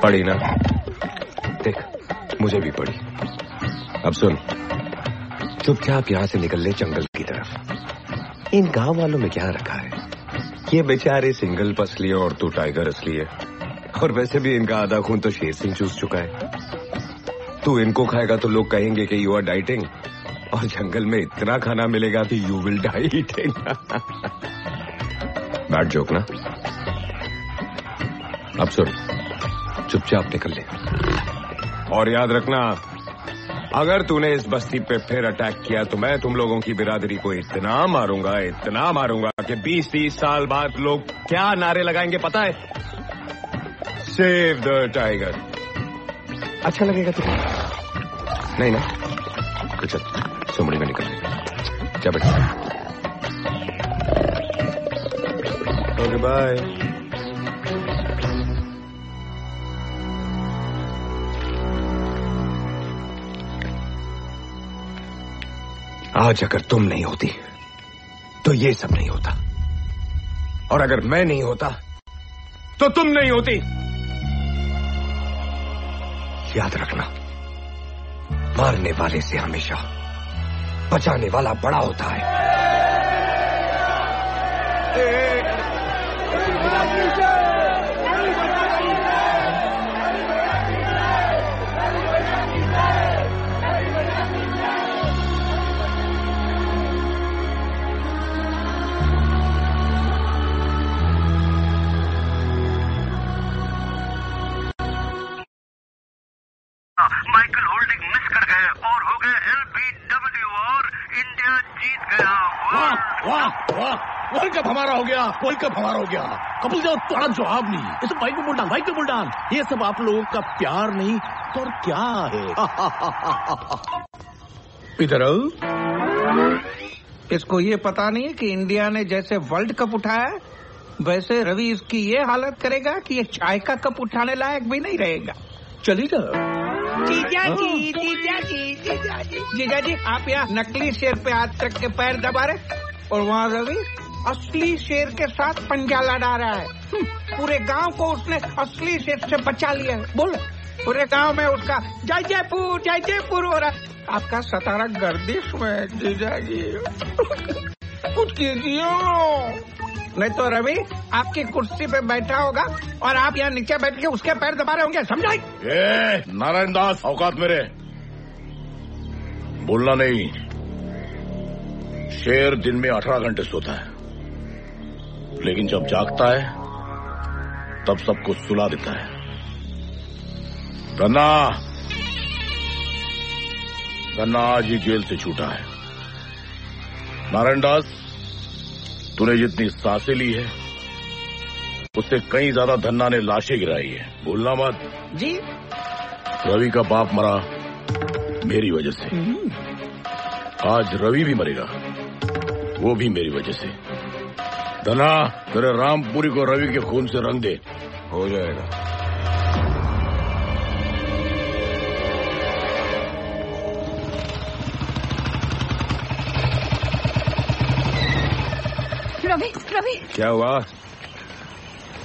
पड़ी ना? देख, मुझे भी पड़ी। अब सुन, चुपचाप यहां से निकल ले जंगल की तरफ। इन गांव वालों में क्या रखा है? ये बेचारे सिंगल पसली और तू टाइगर असली है। और वैसे भी इनका आधा खून तो शेर सिंह चूस चुका है। तू इनको खाएगा तो लोग कहेंगे कि यू आर डाइटिंग, और जंगल में इतना खाना मिलेगा कि you will die eating. Bad joke ना? अब सुन, चुपचाप निकल ले। और याद रखना, अगर तूने इस बस्ती पे फिर अटैक किया तो मैं तुम लोगों की बिरादरी को इतना मारूंगा कि 20-30 साल बाद लोग क्या नारे लगाएंगे पता है? Save the tiger. अच्छा लगेगा तुझे? नहीं ना? तो चल, सुमड़ी में निकल ले। जा बेटा। Okay, bye. आज अगर तुम नहीं होती तो ये सब नहीं होता, और अगर मैं नहीं होता तो तुम नहीं होती। याद रखना, मारने वाले से हमेशा बचाने वाला बड़ा होता है। माइकल होल्डिंग मिस कर गए और हो गए LBW, और इंडिया जीत गया। वाह वाह वाह, वर्ल्ड कप हमारा हो गया, वर्ल्ड कप हमारा हो गया। कपिल देव तुम्हारा जवाब नहीं, ये सब भाई को बुलडान, ये सब आप लोगों का प्यार नहीं तो और क्या है? इधर इसको ये पता नहीं कि इंडिया ने जैसे वर्ल्ड कप उठाया वैसे रवि इसकी ये हालत करेगा कि ये चाय का कप उठाने लायक भी नहीं रहेगा। चली जाओ। जीजा जी, आप यहाँ नकली शेर पे हाथ रख के पैर दबा रहे और वहाँ रवि असली शेर के साथ पंजा लड़ा रहा है। पूरे गांव को उसने असली शेर से बचा लिया है। बोल, पूरे गांव में उसका जय जयपुर हो रहा है। आपका सतारा गर्दिश में जीजा जी, कुछ कीजिए, नहीं तो रवि आपकी कुर्सी पे बैठा होगा और आप यहाँ नीचे बैठ के उसके पैर दबा रहे होंगे, समझाई? नारायण दास, औकात मेरे, बोलना नहीं। शेर दिन में 18 घंटे सोता है, लेकिन जब जागता है तब सबको सुला देता है। धन्ना आज ही जेल से छूटा है। नारायण दास, तूने जितनी सांसें ली है उससे कहीं ज्यादा धन्ना ने लाशें गिराई है, भूलना मत। जी, रवि का बाप मरा मेरी वजह से, आज रवि भी मरेगा, वो भी मेरी वजह से। धन्ना, तेरे रामपुरी को रवि के खून से रंग दे। हो जाएगा। रवि, क्या हुआ?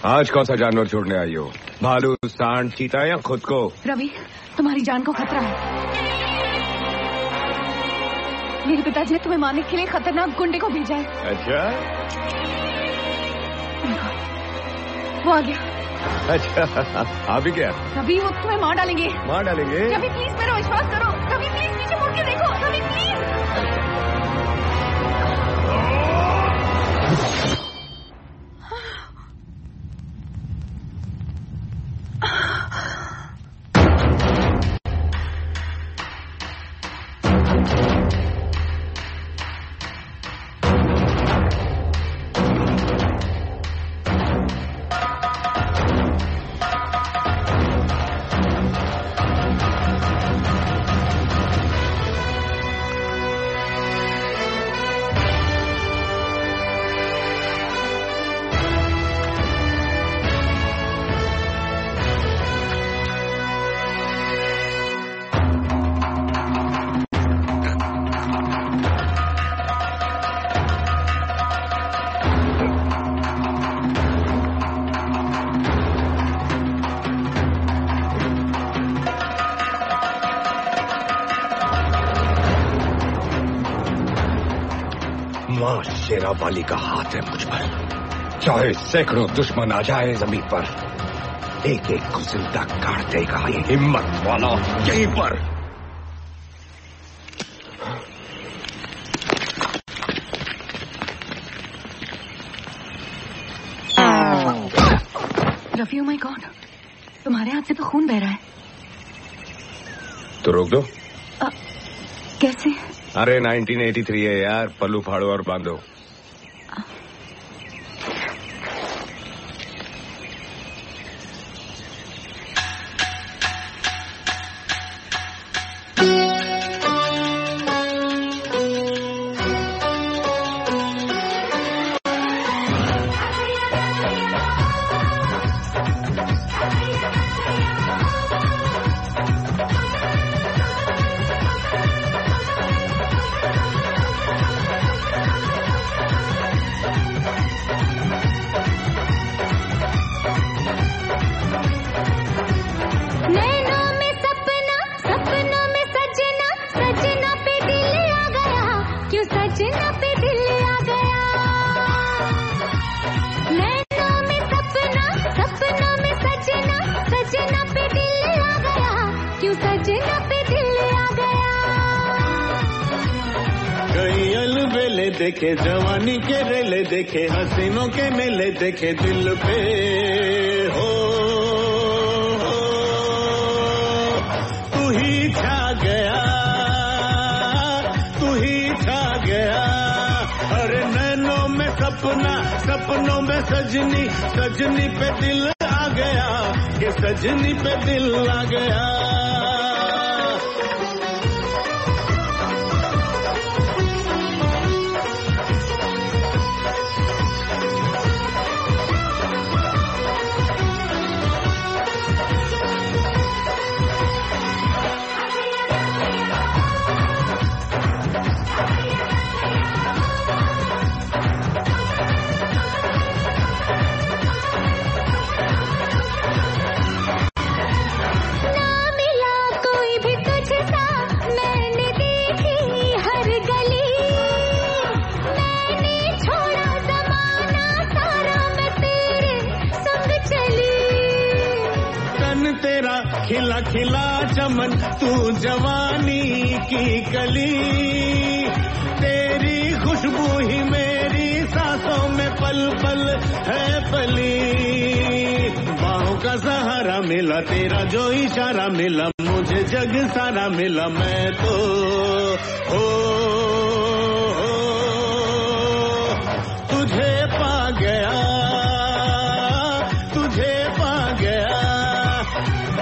आज कौन सा जानवर छोड़ने आई हो? भालू, सांड, चीता या खुद को? रवि, तुम्हारी जान को खतरा है। मेरे पिताजी ने तुम्हें मारने के लिए खतरनाक गुंडे को भेजा है। अच्छा, वो आ गया। अच्छा, अभी क्या? रवि, वो तुम्हें मार डालेंगे। मार डालेंगे? रवि प्लीज मेरा विश्वास करो। रवि प्लीज पीछे मुड़ के देखो। रवि प्लीज। मां शेरावाली का हाथ है मुझ पर। चाहे सैकड़ों दुश्मन आ जाए जमीन पर, एक एक को जिंदा काट देगा ये हिम्मत वाला यहीं पर। रफी, ओह माय गॉड, तुम्हारे हाथ से तो खून बह रहा है। तो रोक दो। कैसे? अरे 1983 है यार, पल्लू फाड़ो और बांधो। देखे जवानी के रेले, देखे हसीनों के मेले, देखे दिल पे हो तू ही छा गया, तू ही छा गया। अरे नैनों में सपना, सपनों में सजनी, सजनी पे दिल आ गया, कि सजनी पे दिल आ गया। खिला खिला चमन तू जवानी की कली, तेरी खुशबू ही मेरी सांसों में पल पल है पली। बाहों का सहारा मिला, तेरा जो इशारा मिला, मुझे जग सारा मिला। मैं तो तुझे पा गया, तुझे पा गया।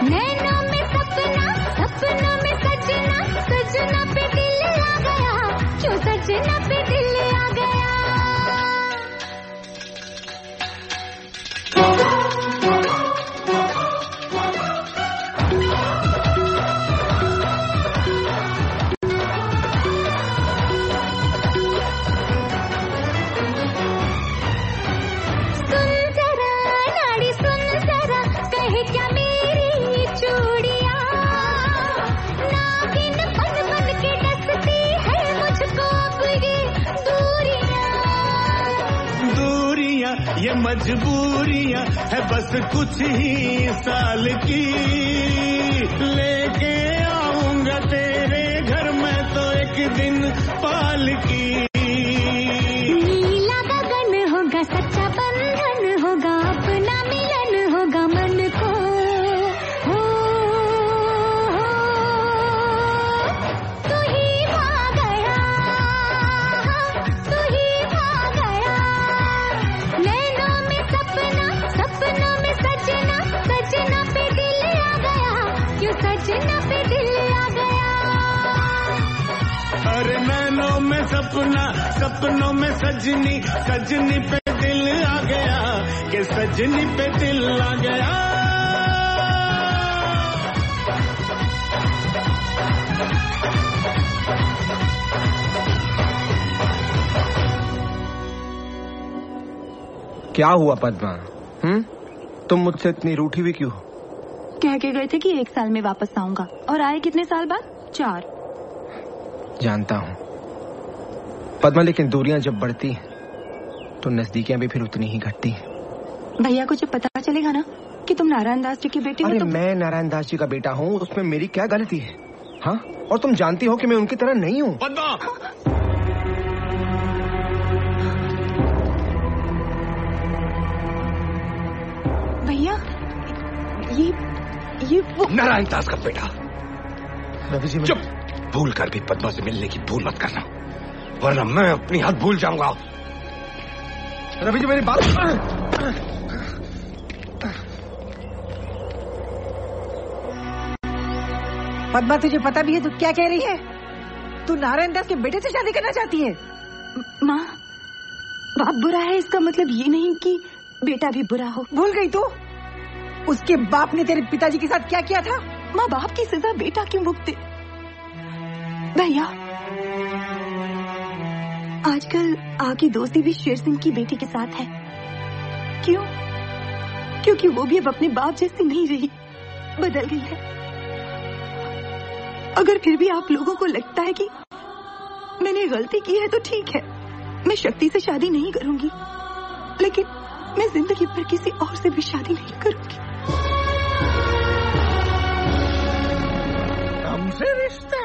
नैनों में सपना, सपनों में सजना, सजना पे दिल आ गया, क्यों सजना पे दिल आ गया। सुन जरा नाड़ी, सुन जरा, कहे क्या मेरी चूड़िया, नागिन बन बन के डसती है मुझको अब ये दूरियां। दूरियां ये मजबूरियां है बस कुछ ही साल की, लेके आऊंगा तेरे घर में तो एक दिन पालकी। नीला गगन होगा, सच्चा बंधन होगा, अपना मिलन होगा मन को। तू ही पा गया, तू ही पा गया। नैनों में सपना, सपनों में सजना, सजना पे दिल आ गया, क्यों सजना पे दिल आ गया। अरे नैनों में सपना, सपनों में सजनी, सजनी पे दिल आ गया, कि सजनी पे दिल आ गया। क्या हुआ पद्मा? तुम मुझसे इतनी रूठी हुई क्यों? कह के गए थे कि 1 साल में वापस आऊंगा, और आए कितने साल बाद? 4। जानता हूँ, पद्मा, लेकिन दूरियां जब बढ़ती तो नजदीकियां भी फिर उतनी ही घटती हैं। भैया को जब पता चलेगा ना कि तुम नारायण दास जी के बेटे हो अरे तो... मैं नारायण दास जी का बेटा हूँ, उसमें मेरी क्या गलती है? हाँ, और तुम जानती हो कि मैं उनकी तरह नहीं हूँ। पद्मा! भैया, ये वो नारायण दास का बेटा। रवि जी, चुप! भूल कर भी पद्मा से मिलने की भूल मत करना, वरना मैं अपनी हद भूल जाऊंगा। रवि जी, मेरी बात। पद्मा, तुझे पता भी है तू क्या कह रही है? तू नारायण दास के बेटे से शादी करना चाहती है? माँ, बाप बुरा है इसका मतलब ये नहीं कि बेटा भी बुरा हो। भूल गई तू? उसके बाप ने तेरे पिताजी के साथ क्या किया था? माँ बाप की सजा बेटा क्यों भुगते? भैया, आजकल आपकी दोस्ती भी शेर सिंह की बेटी के साथ है। क्यों? क्योंकि वो भी अब अपने बाप जैसी नहीं रही, बदल गई है। अगर फिर भी आप लोगों को लगता है कि मैंने गलती की है तो ठीक है, मैं शक्ति से शादी नहीं करूंगी, लेकिन मैं जिंदगी भर किसी और से भी शादी नहीं करूंगी। हमसे रिश्ता?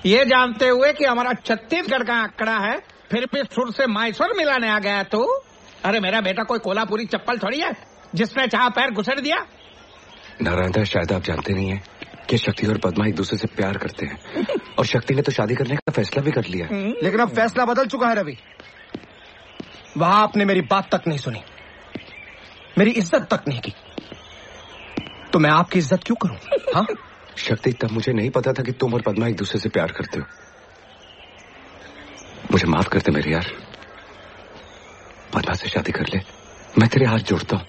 ये जानते हुए कि हमारा छत्तीसगढ़ का आंकड़ा है, फिर भी सुर से मैसूर मिलाने आ गया तू? अरे मेरा बेटा कोई कोल्हापुरी चप्पल थोड़ी है जिसने चाह पैर घुसेड़ दिया। नारायण दास, शायद आप जानते नहीं हैं कि शक्ति और पद्मा एक दूसरे से प्यार करते हैं, और शक्ति ने तो शादी करने का फैसला भी कर लिया। लेकिन अब फैसला बदल चुका है रवि। वहां आपने मेरी बात तक नहीं सुनी, मेरी इज्जत तक नहीं की, तो मैं आपकी इज्जत क्यों करूं? हाँ? शक्ति, तब मुझे नहीं पता था कि तुम और पद्मा एक दूसरे से प्यार करते हो। मुझे माफ कर दे मेरे यार, पद्मा से शादी कर ले, मैं तेरे हाथ जोड़ता हूँ।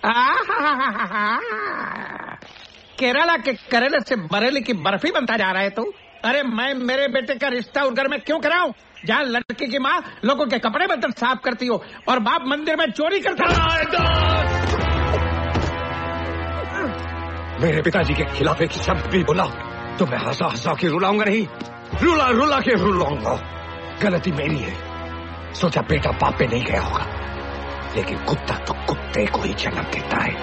केरला के करेले से बरेली की बर्फी बनता जा रहा है तू? अरे मैं मेरे बेटे का रिश्ता उस घर में क्यों कराऊं जहाँ लड़की की माँ लोगों के कपड़े बर्तन साफ करती हो और बाप मंदिर में चोरी करता है? मेरे पिताजी के खिलाफ एक शब्द भी बोला तो मैं हंसा हंसा के रुलाऊंगा नहीं, रुला रुला के रुलाऊंगा। गलती मेरी है, सोचा बेटा बाप पे नहीं गया होगा, लेकिन कुत्ता तो कुत्ते को ही जन्म देता है।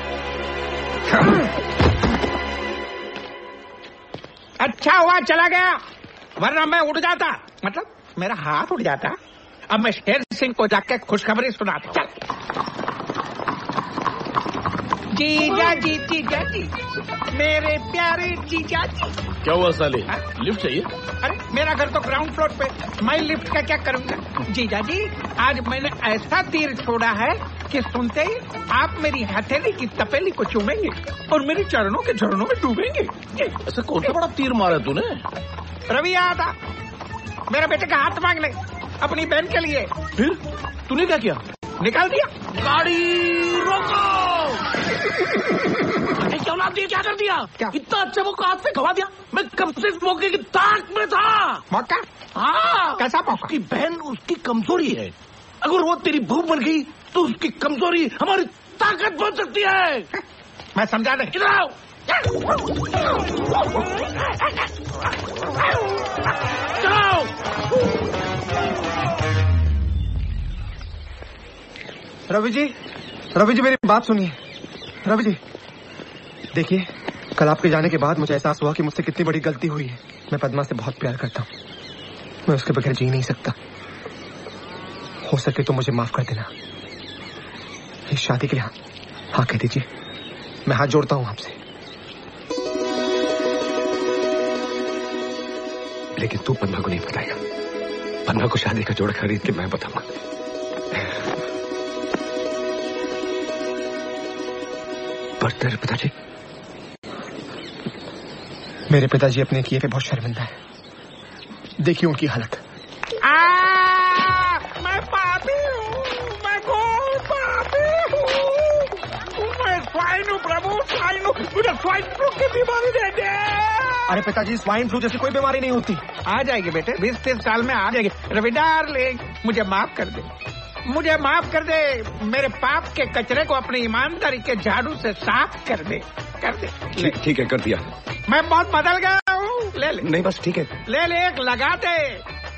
अच्छा हुआ चला गया, वरना मैं उड़ जाता, मतलब मेरा हाथ उड़ जाता। अब मैं शेर सिंह को जाके खुशखबरी सुनाता हूँ। जीजा जी, जीजा जी, मेरे प्यारे जीजा जी। क्या हुआ साले, लिफ्ट चाहिए? अरे मेरा घर तो ग्राउंड फ्लोर पे, मैं लिफ्ट का क्या करूंगा? जीजा जी, आज मैंने ऐसा तीर छोड़ा है कि सुनते ही आप मेरी हथेली की तपेली को चूमेंगे और मेरे चरणों के झरनों में डूबेंगे। ऐसा कौन सा बड़ा तीर मारा तूने? रवि आया था मेरे बेटे का हाथ मांगने अपनी बहन के लिए। फिर तूने क्या किया? निकाल दिया। गाड़ी रोको! क्या औलाद दिया, क्या कर दिया? क्या? इतना अच्छा मौका हाथ से गवा दिया। मैं कब से इस मौके की ताक में था। मौका? हाँ, कैसा मौका? उसकी बहन उसकी कमजोरी है, अगर वो तेरी बहू बन गई तो उसकी कमजोरी हमारी ताकत बन सकती है। मैं समझा नहीं। इधर आओ। चलाओ। रवि जी मेरी बात सुनिए। रवि जी, देखिए, कल आपके जाने के बाद मुझे एहसास हुआ कि मुझसे कितनी बड़ी गलती हुई है। मैं पद्मा से बहुत प्यार करता हूँ, मैं उसके बगैर जी नहीं सकता। हो सके तो मुझे माफ कर देना। इस शादी के लिए हाँ कह दीजिए, मैं हाथ जोड़ता हूँ आपसे। लेकिन तू पद्मा को नहीं बताएगा। पद्मा को शादी का जोड़ा खरीद के मैं बताऊंगा। पर तेरे पिताजी? मेरे पिताजी अपने किए पे बहुत शर्मिंदा है। देखिए उनकी हालत। मैं पापी हूँ, मैं घोर पापी हूँ, मैं स्वाइन हूँ प्रभु, स्वाइन हूँ। मुझे स्वाइन फ्लू की बीमारी दे दे। अरे पिताजी, स्वाइन फ्लू जैसी कोई बीमारी नहीं होती। आ जाएगी बेटे, 20-30 साल में आ जाएगी। रवि डार्लिंग, मुझे माफ कर दे, मुझे माफ कर दे। मेरे पाप के कचरे को अपनी ईमानदारी के झाड़ू से साफ कर दे, कर दे। ठीक है, कर दिया। मैं बहुत बदल गया हूँ। हूँ। ले ले। नहीं बस ठीक है। ले ले, एक लगा दे,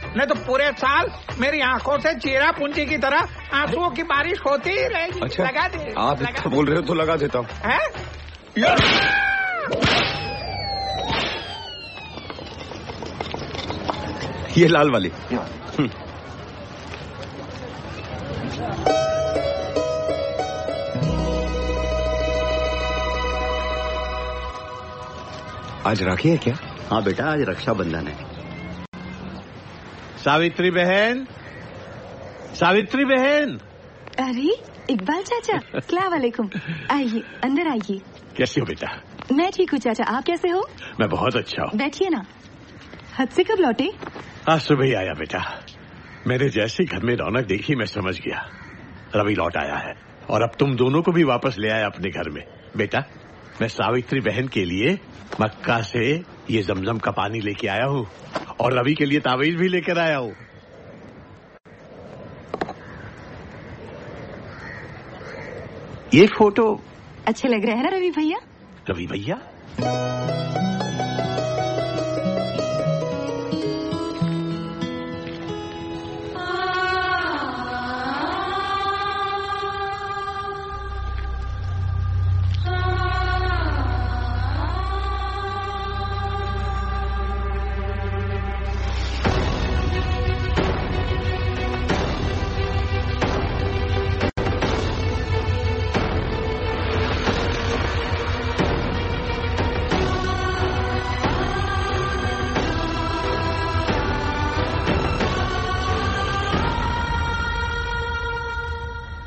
नहीं तो पूरे साल मेरी आंखों से चीरा पूंजी की तरह आंसुओं की बारिश होती ही रहेगी। अच्छा, लगा दे। आप इतना बोल रहे हो तो लगा देता हूँ। ये लाल वाली। आज राखी है क्या? हाँ बेटा, आज रक्षाबंधन है। सावित्री बहन, सावित्री बहन। अरे इकबाल चाचा, अस्सलाम वालेकुम। आइए अंदर आइए। कैसी हो बेटा? मैं ठीक हूँ चाचा, आप कैसे हो? मैं बहुत अच्छा हूँ। बैठिए ना। हद से कब लौटे? आज सुबह ही आया बेटा। मेरे जैसे घर में रौनक देखी मैं समझ गया रवि लौट आया है, और अब तुम दोनों को भी वापस ले आया अपने घर में। बेटा, मैं सावित्री बहन के लिए मक्का से ये जमजम का पानी लेके आया हूँ, और रवि के लिए तावीज भी लेकर आया हूँ। ये फोटो अच्छे लग रहे हैं ना रवि भैया? रवि भैया?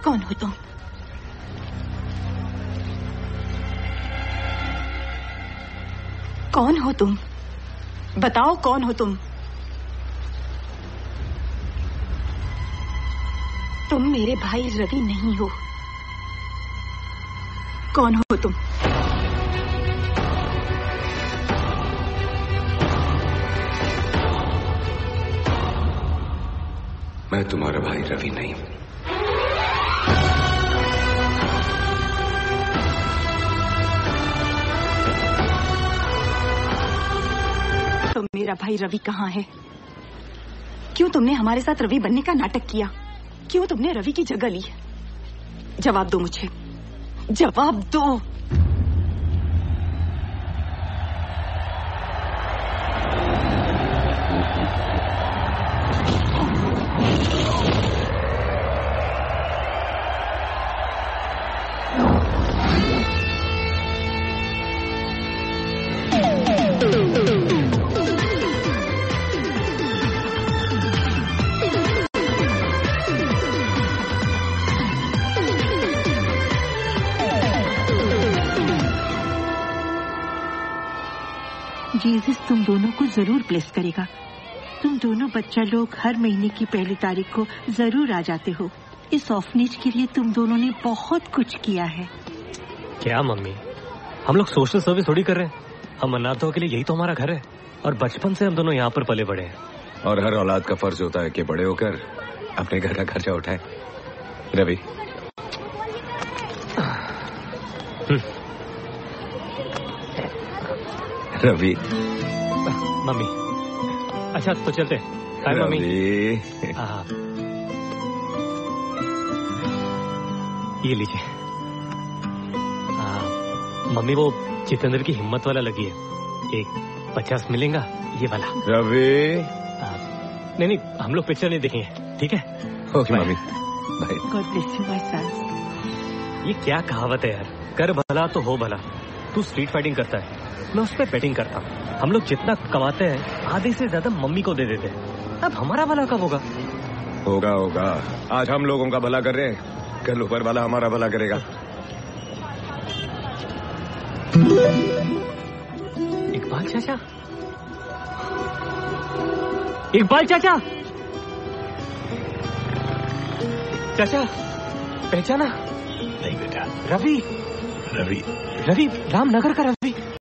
कौन हो तुम? कौन हो तुम? बताओ कौन हो तुम? तुम मेरे भाई रवि नहीं हो। कौन हो तुम? मैं तुम्हारा भाई रवि नहीं हूं। तो मेरा भाई रवि कहाँ है? क्यों तुमने हमारे साथ रवि बनने का नाटक किया? क्यों तुमने रवि की जगह ली? जवाब दो मुझे, जवाब दो। जीसस तुम दोनों को जरूर ब्लेस करेगा। तुम दोनों बच्चा लोग हर महीने की पहली तारीख को जरूर आ जाते हो। इस ऑर्फनेज के लिए तुम दोनों ने बहुत कुछ किया है। क्या मम्मी, हम लोग सोशल सर्विस थोड़ी कर रहे हैं। हम अनाथों के लिए यही तो हमारा घर है, और बचपन से हम दोनों यहाँ पर पले बड़े हैं। और हर औलाद का फर्ज होता है कि बड़े होकर अपने घर का खर्चा उठाए। रवि, रवि। मम्मी, अच्छा तो चलते। हाय मम्मी। ये लीजिए। मम्मी, वो जितेंद्र की हिम्मत वाला लगी है, एक 50 मिलेगा ये वाला। रवि। नहीं नहीं, हम लोग पिक्चर नहीं देखेंगे, ठीक है? Okay mummy, bye. God bless you my son. ये क्या कहावत है यार, कर भला तो हो भला। तू स्ट्रीट फाइटिंग करता है, मैं उस पर बैटिंग करता हूँ। हम लोग जितना कमाते हैं आधे से ज्यादा मम्मी को दे देते हैं। अब हमारा भला कब होगा? होगा होगा। आज हम लोगों का भला कर रहे हैं, कल ऊपर वाला हमारा भला करेगा। इकबाल चाचा, इकबाल चाचा, चाचा पहचाना? नहीं बेटा। रवि, रवि, रवि रामनगर का रवि।